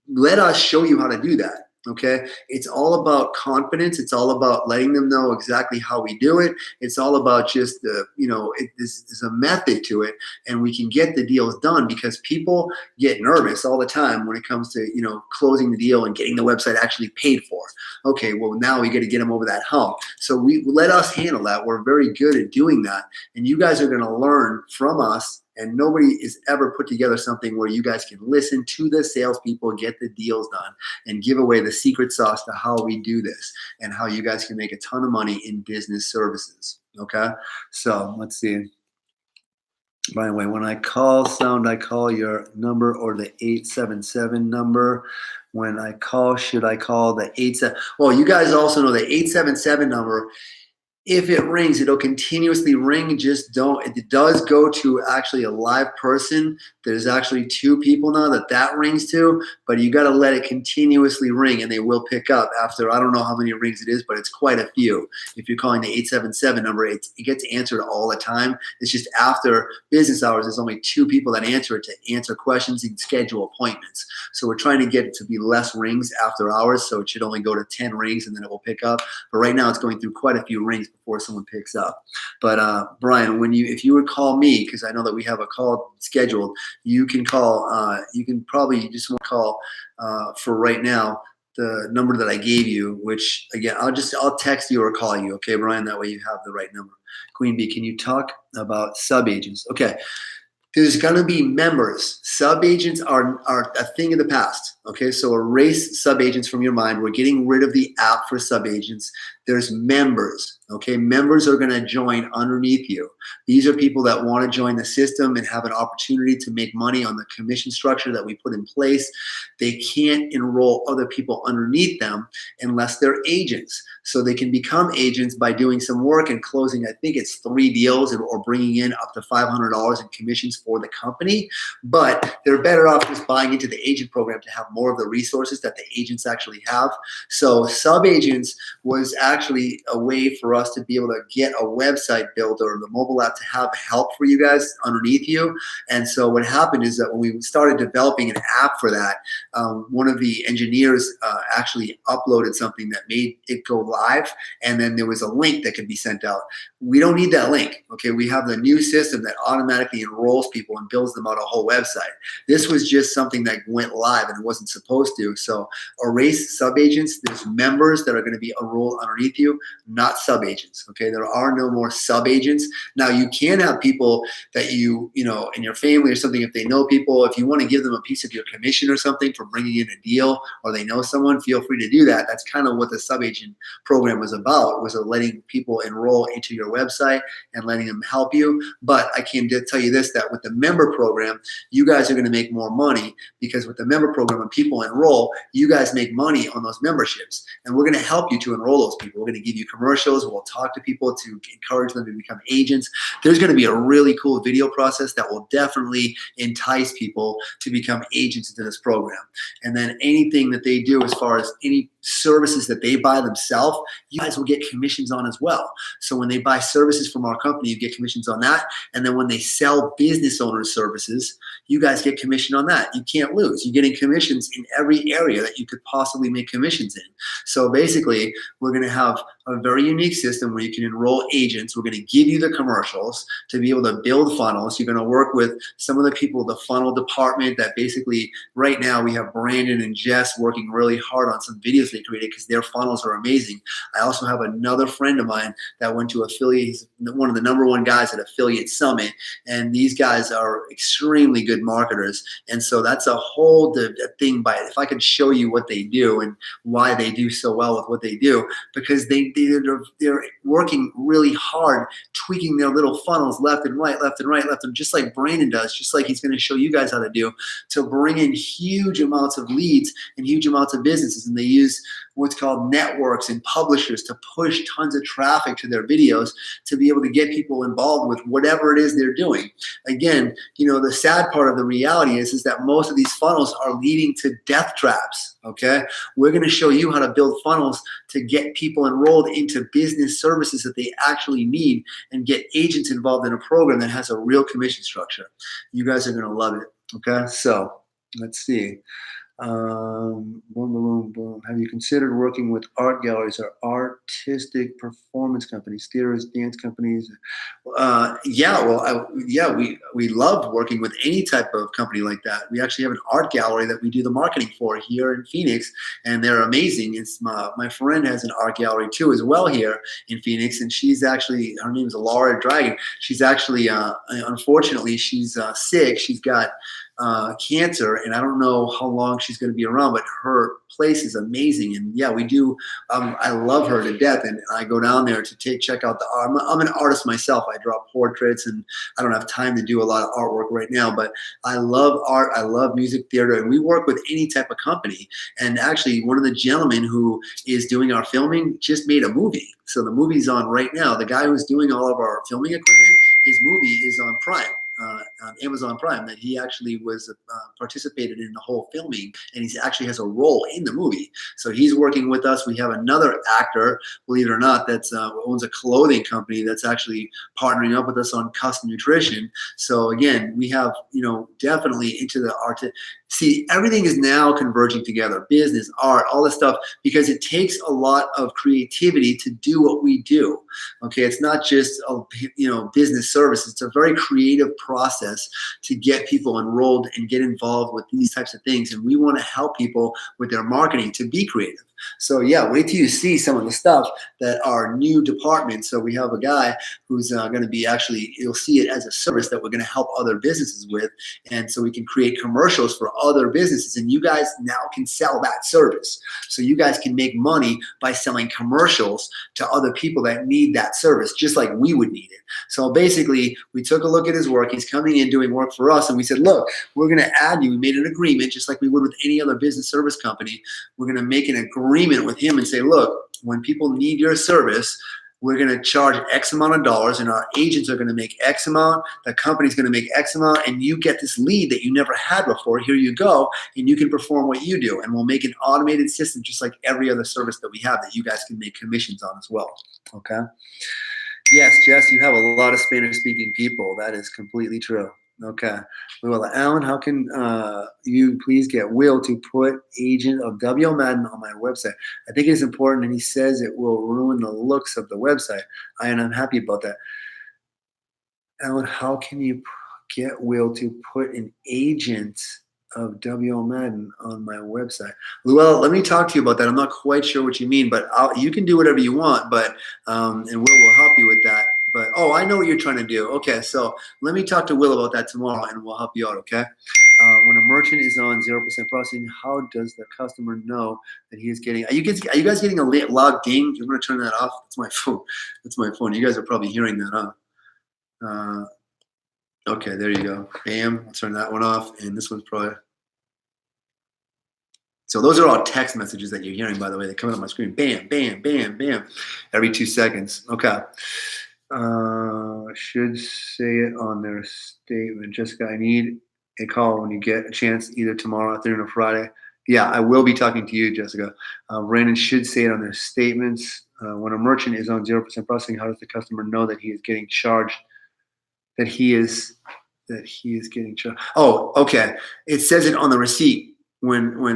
Let us show you how to do that. Okay, it's all about confidence. It's all about letting them know exactly how we do it. It's all about just there's a method to it, and we can get the deals done, because people get nervous all the time when it comes to closing the deal and getting the website actually paid for. Okay, well, now we got to get them over that hump. So we let us handle that. We're very good at doing that, and you guys are going to learn from us. And nobody is ever put together something where you guys can listen to the salespeople, get the deals done, and give away the secret sauce to how we do this and how you guys can make a ton of money in business services. Okay, so let's see. By the way, when I call sound, I call your number or the 877 number. When I call, should I call the 87? Well, you guys also know the 877 number. If it rings, it'll continuously ring. It does go to actually a live person. There's actually 2 people now that rings to, but you got to let it continuously ring, and they will pick up after, I don't know how many rings it is, but it's quite a few. If you're calling the 877 number, it gets answered all the time. It's just after business hours, there's only 2 people that answer it to answer questions and schedule appointments. So we're trying to get it to be less rings after hours, so it should only go to 10 rings and then it will pick up. But right now it's going through quite a few rings before someone picks up. But Brian, if you would call me, because I know that we have a call scheduled, you can call. You can probably just want to call for right now the number that I gave you, which again I'll text you or call you. Okay, Brian, that way you have the right number. Queen Bee, can you talk about sub agents? Okay. there's going to be members. Sub-agents are a thing of the past. Okay, so erase sub-agents from your mind. We're getting rid of the app for sub-agents. There's members. Okay, members are going to join underneath you. These are people that want to join the system and have an opportunity to make money on the commission structure that we put in place. They can't enroll other people underneath them unless they're agents. So they can become agents by doing some work and closing, I think it's 3 deals or bringing in up to $500 in commissions for the company. But they're better off just buying into the agent program to have more of the resources that the agents actually have. So sub-agents was actually a way for us to be able to get a website built or the mobile app to have help for you guys underneath you. And so what happened is that when we started developing an app for that, one of the engineers actually uploaded something that made it go live, and then there was a link that could be sent out. We don't need that link. Okay, we have the new system that automatically enrolls people and builds them out a whole website. This was just something that went live and it wasn't supposed to. So erase sub-agents. There's members that are going to be enrolled underneath you, not sub-agents. Okay, there are no more sub-agents. Now you can have people that you know, in your family or something, if they know people, if you want to give them a piece of your commission or something for bringing in a deal, or they know someone, feel free to do that. That's kind of what the sub-agent program was about, was letting people enroll into your website and letting them help you. But I can tell you this, that with the member program, you guys are going to make more money, because with the member program, when people enroll, you guys make money on those memberships. And we're going to help you to enroll those people. We're going to give you commercials. We'll talk to people to encourage them to become agents. There's going to be a really cool video process that will definitely entice people to become agents into this program. And then anything that they do, as far as any services that they buy themselves, you guys will get commissions on as well. So when they buy services from our company, you get commissions on that. And then when they sell business owners services, you guys get commission on that. You can't lose. You're getting commissions in every area that you could possibly make commissions in. So basically, we're going to have a very unique system where you can enroll agents. We're going to give you the commercials to be able to build funnels. You're going to work with some of the people, the funnel department, that basically right now we have Brandon and Jess working really hard on some videos they created because their funnels are amazing. I also have another friend of mine that went to affiliate. He's one of the #1 guys at Affiliate Summit, and these guys are extremely good marketers. And so that's a whole thing. If I could show you what they do and why they do so well with what they do, because they're working really hard, tweaking their little funnels left and right, just like Brandon does, just like he's going to show you guys how to do, to bring in huge amounts of leads and huge amounts of businesses. And they use what's called networks and publishers to push tons of traffic to their videos to be able to get people involved with whatever it is they're doing. Again, you know, the sad part of the reality is that most of these funnels are leading to death traps. Okay, we're going to show you how to build funnels to get people enrolled into business services that they actually need and get agents involved in a program that has a real commission structure. You guys are going to love it. Okay, so let's see. Boom, boom, boom. Have you considered working with art galleries or artistic performance companies, theaters, dance companies? We love working with any type of company like that. We actually have an art gallery that we do the marketing for here in Phoenix, and they're amazing. It's my friend has an art gallery too as well here in Phoenix, and she's actually, her name is Laura Dragon. She's actually, unfortunately, she's sick. She's got cancer, and I don't know how long she's going to be around, but her place is amazing. And yeah, we do. I love her to death, and I go down there to check out the art. I'm an artist myself. I draw portraits, and I don't have time to do a lot of artwork right now, but I love art. I love music theater, and we work with any type of company. And actually, one of the gentlemen who is doing our filming just made a movie. So the movie's on right now. The guy who's doing all of our filming equipment, his movie is on Prime. On Amazon Prime, that he actually was participated in the whole filming, and he actually has a role in the movie. So he's working with us. We have another actor, believe it or not, that's owns a clothing company that's actually partnering up with us on custom nutrition. So again, we have, you know, definitely into the art. See, everything is now converging together, business, art, all this stuff, because it takes a lot of creativity to do what we do. Okay, it's not just business services. It's a very creative process to get people enrolled and get involved with these types of things. And we want to help people with their marketing to be creative. So yeah, wait till you see some of the stuff that are new departments. So we have a guy who's going to be actually, you'll see it as a service that we're going to help other businesses with. And so we can create commercials for other businesses, and you guys now can sell that service. So you guys can make money by selling commercials to other people that need that service, just like we would need it. So basically, we took a look at his work. He's coming in doing work for us, and we said, look, we're going to add you. We made an agreement, just like we would with any other business service company. We're going to make an agreement with him and say, look, when people need your service, we're going to charge X amount of dollars, and our agents are going to make X amount. The company's going to make X amount, and you get this lead that you never had before. Here you go, and you can perform what you do. And we'll make an automated system just like every other service that we have that you guys can make commissions on as well. Okay? Yes, Jess, you have a lot of Spanish-speaking people. That is completely true. Okay. Well, Alan, how can you please get Will to put agent of WL Madden on my website? I think it's important, and he says it will ruin the looks of the website. And I'm happy about that. Alan, how can you get Will to put an agent of WL Madden on my website? Well, let me talk to you about that. I'm not quite sure what you mean, but you can do whatever you want, but and Will will help you with that. But, oh, I know what you're trying to do. Okay, so let me talk to Will about that tomorrow, and we'll help you out, okay? When a merchant is on 0% processing, how does the customer know that he is getting – are you guys getting a loud ding? I'm going to turn that off. That's my phone. That's my phone. You guys are probably hearing that, huh? Okay, there you go. Bam. I'll turn that one off, and this one's probably – so those are all text messages that you're hearing, by the way. They're coming up on my screen. Bam, bam, bam, bam, every 2 seconds. Okay. Should say it on their statement. Jessica, I need a call when you get a chance, either tomorrow afternoon or Friday. Yeah, I will be talking to you, Jessica. Brandon should say it on their statements. When a merchant is on 0% processing, how does the customer know that he is getting charged? That he is getting charged. Oh, okay. It says it on the receipt.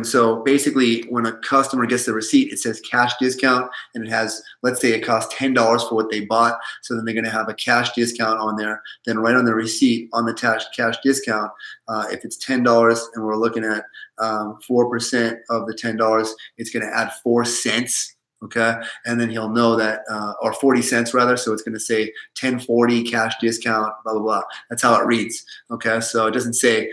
So basically when a customer gets the receipt, it says cash discount, and it has, let's say it costs $10 for what they bought. So then they're going to have a cash discount on there. Then right on the receipt on the cash discount, if it's $10 and we're looking at 4% of the $10, it's going to add 4 cents. Okay, and then he'll know that, or 40 cents rather. So it's going to say 1040 cash discount, blah blah blah. That's how it reads. Okay, so it doesn't say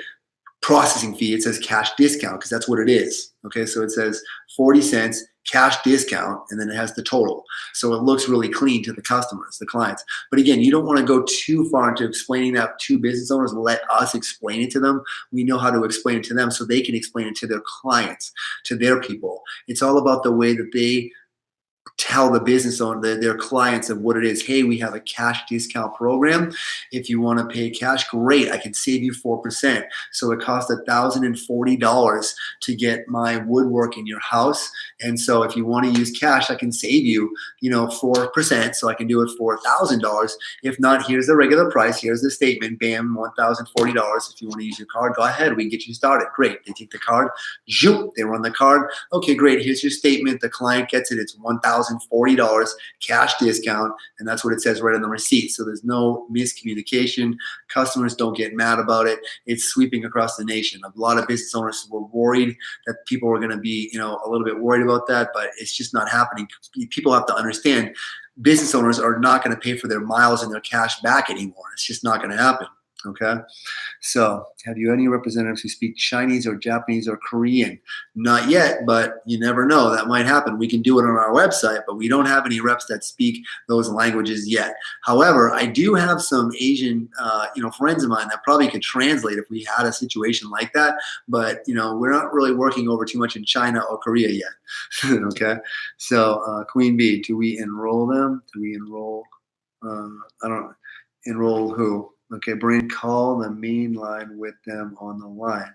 processing fee, it says cash discount, because that's what it is. Okay, so it says 40 cents cash discount, and then it has the total. So it looks really clean to the customers, the clients. But again, you don't want to go too far into explaining that to business owners. Let us explain it to them. We know how to explain it to them so they can explain it to their clients, to their people. It's all about the way that they tell the business owner, their clients, of what it is. Hey, we have a cash discount program. If you want to pay cash, great. I can save you 4%. So it costs $1,040 to get my woodwork in your house. And so if you want to use cash, I can save you, 4%. So I can do it for $1,000. If not, here's the regular price. Here's the statement. Bam, $1,040. If you want to use your card, go ahead. We can get you started. Great. They take the card. Zoop, they run the card. Okay, great. Here's your statement. The client gets it. It's $1,040 cash discount, and that's what it says right on the receipt. So there's no miscommunication. Customers don't get mad about it. It's sweeping across the nation. A lot of business owners were worried that people were going to be, a little bit worried about that, but it's just not happening. People have to understand, business owners are not going to pay for their miles and their cash back anymore. It's just not going to happen. Okay, so have you any representatives who speak Chinese or Japanese or Korean? Not yet, but you never know. That might happen. We can do it on our website, but we don't have any reps that speak those languages yet. However, I do have some Asian, friends of mine that probably could translate if we had a situation like that. But we're not really working over too much in China or Korea yet. Okay, so Queen Bee, do we enroll them? Do we enroll? I don't know. Enroll who? Okay, Brian, call the main line with them on the line.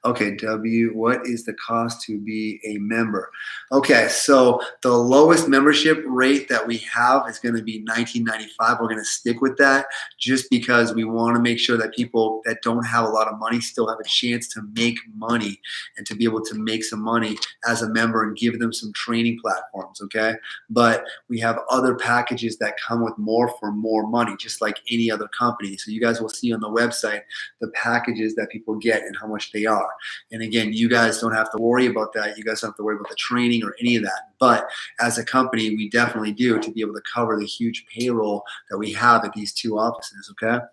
Okay, W, what is the cost to be a member? Okay, so the lowest membership rate that we have is going to be $19.95. We're going to stick with that just because we want to make sure that people that don't have a lot of money still have a chance to make money and to be able to make some money as a member and give them some training platforms, okay? But we have other packages that come with more for more money, just like any other company. So you guys will see on the website the packages that people get and how much they are. And again, you guys don't have to worry about that. You guys don't have to worry about the training or any of that. But as a company, we definitely do to be able to cover the huge payroll that we have at these 2 offices, okay?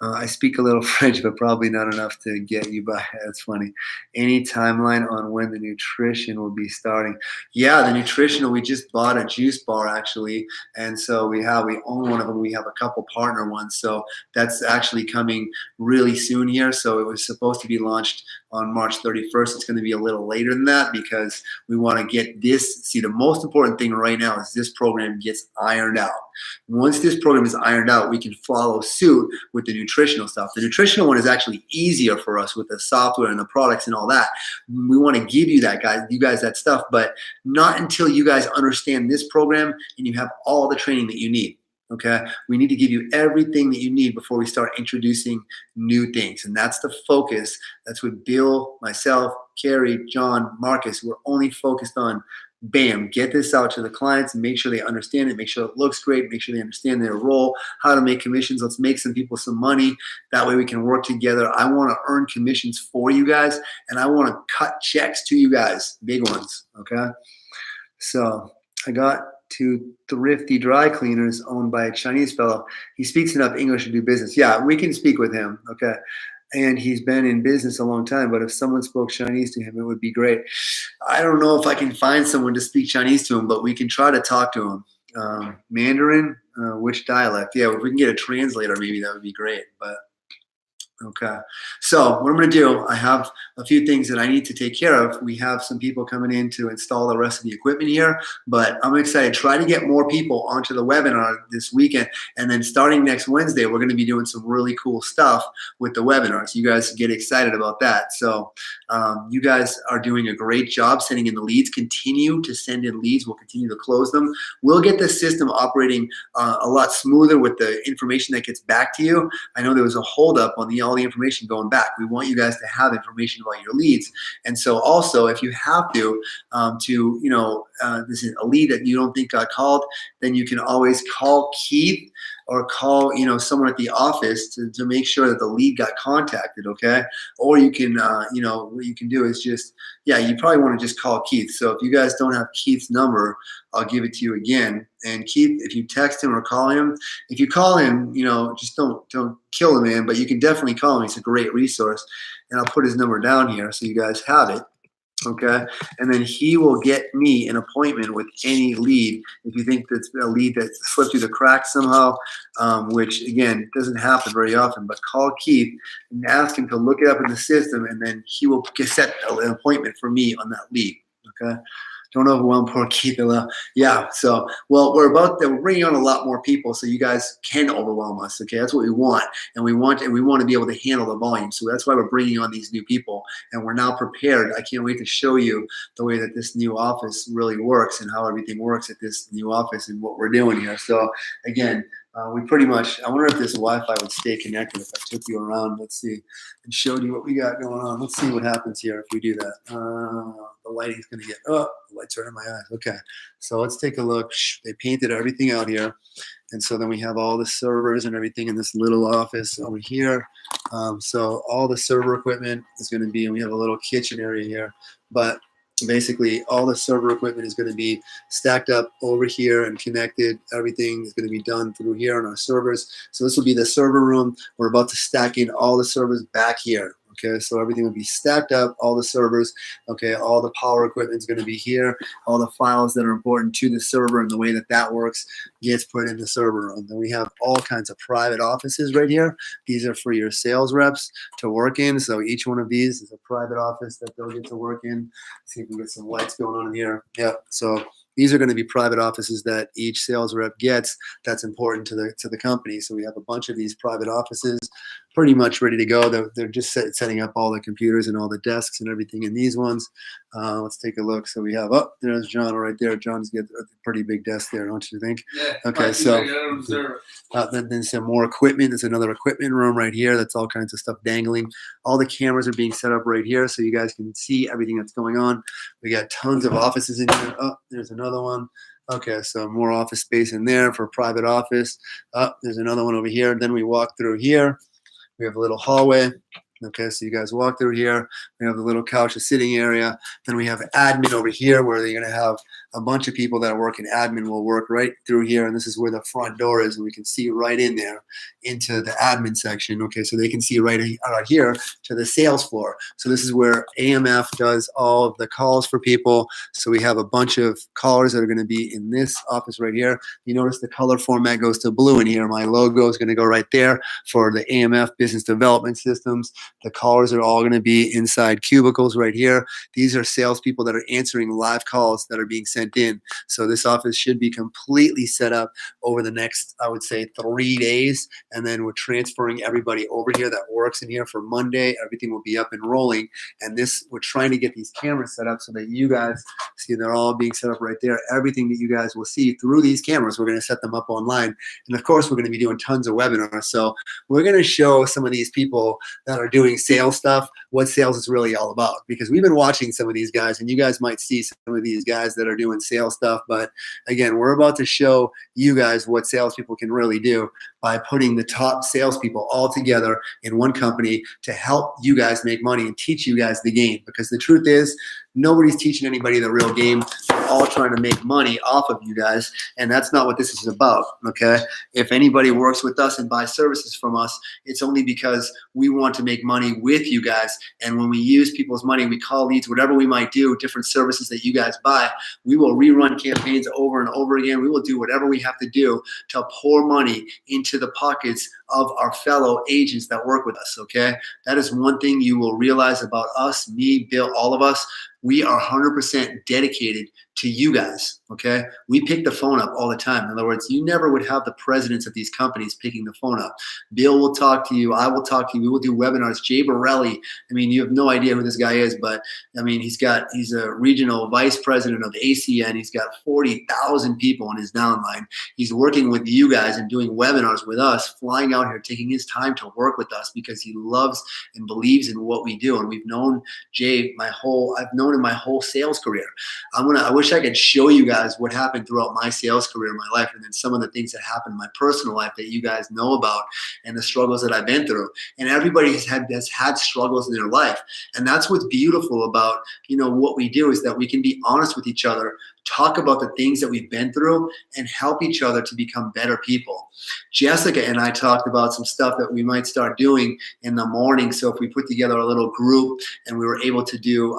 I speak a little French, but probably not enough to get you by. That's funny. Any timeline on when the nutrition will be starting? Yeah, the nutritional, we just bought a juice bar actually. And so we own one of them. We have a couple partner ones. So that's actually coming really soon here. So it was supposed to be launched on March 31st. It's going to be a little later than that because we want to get this. See, the most important thing right now is this program gets ironed out. Once this program is ironed out, we can follow suit with the nutritional stuff. The nutritional one is actually easier for us with the software and the products and all that. We want to give you that, you guys that stuff, but not until you guys understand this program and you have all the training that you need. Okay, we need to give you everything that you need before we start introducing new things, and that's the focus. That's what Bill, myself, Carrie, John, Marcus, we're only focused on. Bam, get this out to the clients and make sure they understand it, make sure it looks great, make sure they understand their role, how to make commissions. Let's make some people some money. That way we can work together. I want to earn commissions for you guys, and I want to cut checks to you guys, big ones, okay? So I got to Thrifty Dry Cleaners owned by a Chinese fellow. He speaks enough English to do business. Yeah, we can speak with him, okay? And he's been in business a long time, but if someone spoke Chinese to him, it would be great. I don't know if I can find someone to speak Chinese to him, but we can try to talk to him. Mandarin, which dialect? Yeah, if we can get a translator, maybe that would be great. But okay, so what I'm going to do, I have a few things that I need to take care of. We have some people coming in to install the rest of the equipment here, but I'm excited. Try to get more people onto the webinar this weekend, and then starting next Wednesday, we're going to be doing some really cool stuff with the webinars. You guys get excited about that. So you guys are doing a great job sending in the leads. Continue to send in leads. We'll continue to close them. We'll get the system operating a lot smoother with the information that gets back to you. I know there was a holdup on all the information going back. We want you guys to have information about your leads. And so also, if you have to this is a lead that you don't think got called, then you can always call Keith or call someone at the office to make sure that the lead got contacted, okay? Or you can what you can do is just, you probably want to just call Keith. So if you guys don't have Keith's number, I'll give it to you again. And Keith, if you text him or call him, if you call him, just don't kill the man, but you can definitely call him. He's a great resource. And I'll put his number down here so you guys have it. Okay, and then he will get me an appointment with any lead. If you think that's a lead that slipped through the cracks somehow, which again doesn't happen very often, but call Keith and ask him to look it up in the system, and then he will set an appointment for me on that lead. Okay. Don't overwhelm poor Keith. Yeah. So, well, we're bringing on a lot more people, so you guys can overwhelm us. Okay, that's what we want, and we want to be able to handle the volume. So that's why we're bringing on these new people, and we're now prepared. I can't wait to show you the way that this new office really works and how everything works at this new office and what we're doing here. So again, we pretty much. I wonder if this Wi-Fi would stay connected if I took you around. Let's see, and showed you what we got going on. Let's see what happens here if we do that. The lighting's going to get, the lights are in my eyes. Okay, so let's take a look. They painted everything out here. And so then we have all the servers and everything in this little office over here. So all the server equipment is going to be, and we have a little kitchen area here. But basically all the server equipment is going to be stacked up over here and connected. Everything is going to be done through here on our servers. So this will be the server room. We're about to stack in all the servers back here. Okay, so everything will be stacked up, all the servers. Okay, all the power equipment is going to be here. All the files that are important to the server and the way that works gets put in the server room. Then we have all kinds of private offices right here. These are for your sales reps to work in. So each one of these is a private office that they'll get to work in. Let's see if we can get some lights going on in here. Yeah, so these are going to be private offices that each sales rep gets. That's important to the company. So we have a bunch of these private offices pretty much ready to go. They're just setting up all the computers and all the desks and everything in these ones. Let's take a look. So we have, there's John right there. John's got a pretty big desk there, don't you think? Yeah. Okay, so then some more equipment. There's another equipment room right here. That's all kinds of stuff dangling. All the cameras are being set up right here so you guys can see everything that's going on. We got tons of offices in here. There's another one. Okay, so more office space in there for private office. There's another one over here. Then we walk through here. We have a little hallway. Okay, so you guys walk through here. We have the little couch, a sitting area. Then we have admin over here where they're going to have a bunch of people that work in admin will work right through here. And this is where the front door is. And we can see right in there into the admin section. Okay, so they can see right here to the sales floor. So this is where AMF does all of the calls for people. So we have a bunch of callers that are going to be in this office right here. You notice the color format goes to blue in here. My logo is going to go right there for the AMF business development systems. The callers are all going to be inside cubicles right here. These are salespeople that are answering live calls that are being sent in. So this office should be completely set up over the next, I would say, 3 days. And then we're transferring everybody over here that works in here for Monday. Everything will be up and rolling. And this, we're trying to get these cameras set up so that you guys see they're all being set up right there. Everything that you guys will see through these cameras, we're going to set them up online. And of course, we're going to be doing tons of webinars. So we're going to show some of these people that are doing sales stuff what sales is really all about, because we've been watching some of these guys, and you guys might see some of these guys that are doing sales stuff. But again, we're about to show you guys what salespeople can really do by putting the top salespeople all together in one company to help you guys make money and teach you guys the game. Because the truth is, nobody's teaching anybody the real game. They're all trying to make money off of you guys, and that's not what this is about, okay? If anybody works with us and buys services from us, it's only because we want to make money with you guys. And when we use people's money, we call leads, whatever we might do, different services that you guys buy, we will rerun campaigns over and over again. We will do whatever we have to do to pour money into the pockets of our fellow agents that work with us, okay? That is one thing you will realize about us, me, Bill, all of us. We are 100% dedicated to you guys, okay? We pick the phone up all the time. In other words, you never would have the presidents of these companies picking the phone up. Bill will talk to you. I will talk to you. We will do webinars. Jay Borelli, I mean, you have no idea who this guy is, but I mean, he's a regional vice president of ACN. He's got 40,000 people on his downline. He's working with you guys and doing webinars with us, flying out here, taking his time to work with us because he loves and believes in what we do. And we've known Jay I've known him my whole sales career. I wish I could show you guys what happened throughout my sales career in my life, and then some of the things that happened in my personal life that you guys know about, and the struggles that I've been through. And everybody has had struggles in their life. And that's what's beautiful about, what we do, is that we can be honest with each other, talk about the things that we've been through, and help each other to become better people. Jessica and I talked about some stuff that we might start doing in the morning. So if we put together a little group and we were able to do,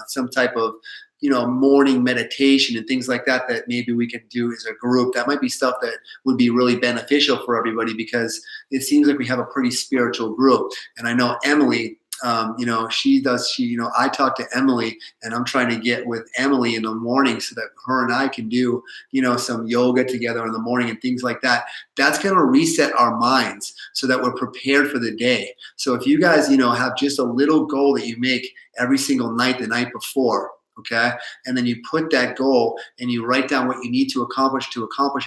some type of, morning meditation and things like that, that maybe we can do as a group. That might be stuff that would be really beneficial for everybody, because it seems like we have a pretty spiritual group. And I know Emily, I talk to Emily, and I'm trying to get with Emily in the morning so that her and I can do, some yoga together in the morning and things like that. That's going to reset our minds so that we're prepared for the day. So if you guys, have just a little goal that you make every single night, the night before, okay? And then you put that goal and you write down what you need to accomplish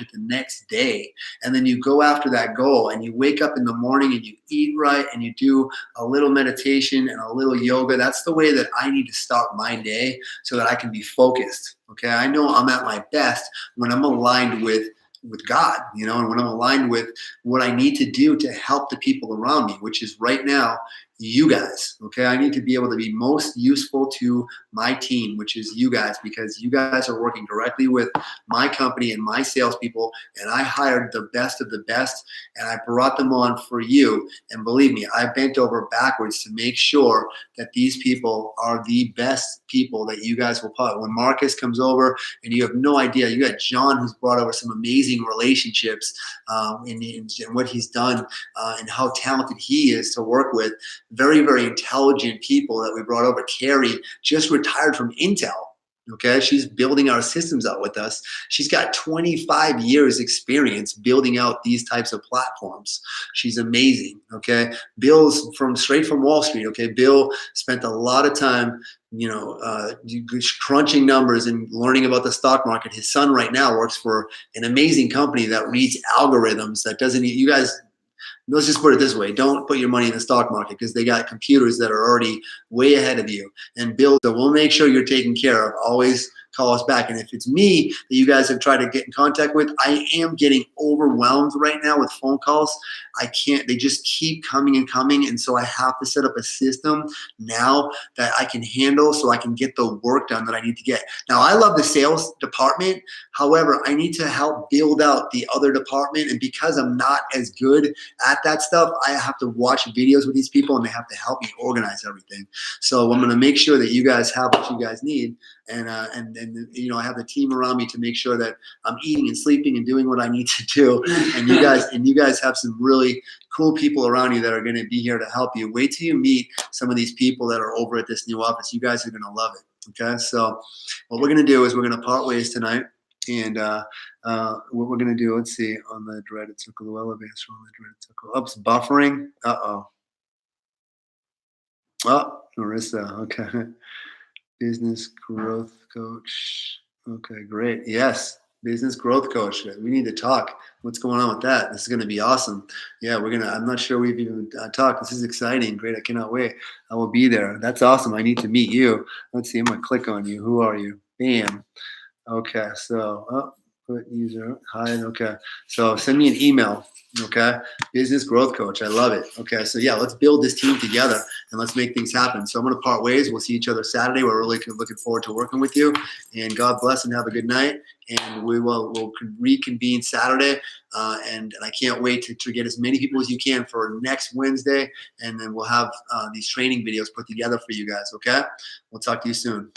it the next day. And then you go after that goal, and you wake up in the morning and you eat right and you do a little meditation and a little yoga. That's the way that I need to start my day so that I can be focused, okay? I know I'm at my best when I'm aligned with God, and when I'm aligned with what I need to do to help the people around me, which is right now, you guys, okay? I need to be able to be most useful to my team, which is you guys, because you guys are working directly with my company and my salespeople, and I hired the best of the best, and I brought them on for you. And believe me, I bent over backwards to make sure that these people are the best people that you guys will put. When Marcus comes over, and you have no idea, you got John, who's brought over some amazing relationships in what he's done and how talented he is to work with. Very, very intelligent people that we brought over. Carrie just retired from Intel. Okay, she's building our systems out with us. She's got 25 years experience building out these types of platforms. She's amazing. Okay, Bill's straight from Wall Street. Okay, Bill spent a lot of time, crunching numbers and learning about the stock market. His son right now works for an amazing company that reads algorithms. That doesn't. You guys. Let's just put it this way. Don't put your money in the stock market, because they got computers that are already way ahead of you. And Bill, so we'll make sure you're taken care of. Always call us back. And if it's me that you guys have tried to get in contact with, I am getting overwhelmed right now with phone calls. I can't, they just keep coming and coming. And so I have to set up a system now that I can handle so I can get the work done that I need to get. Now, I love the sales department. However, I need to help build out the other department. And because I'm not as good at that stuff, I have to watch videos with these people and they have to help me organize everything. So I'm going to make sure that you guys have what you guys need. And you know, I have the team around me to make sure that I'm eating and sleeping and doing what I need to do. And you guys have some really cool people around you that are going to be here to help you. Wait till you meet some of these people that are over at this new office. You guys are going to love it. Okay, so what we're going to do is we're going to part ways tonight. And what we're going to do, let's see, on the dreaded circle, the well advanced on the dreaded circle. Oops, buffering. Uh-oh. Oh, Marissa. Okay. Business growth coach. Okay, great. Yes, business growth coach. We need to talk. What's going on with that? This is going to be awesome. Yeah, I'm not sure we've even talked. This is exciting. Great. I cannot wait. I will be there. That's awesome. I need to meet you. Let's see. I'm going to click on you. Who are you? Bam. Okay. So, put user hide. Okay. So send me an email. Okay. Business growth coach. I love it. Okay. So yeah, let's build this team together and let's make things happen. So I'm going to part ways. We'll see each other Saturday. We're really looking forward to working with you, and God bless and have a good night. And we'll reconvene Saturday. And I can't wait to get as many people as you can for next Wednesday. And then we'll have these training videos put together for you guys. Okay. We'll talk to you soon.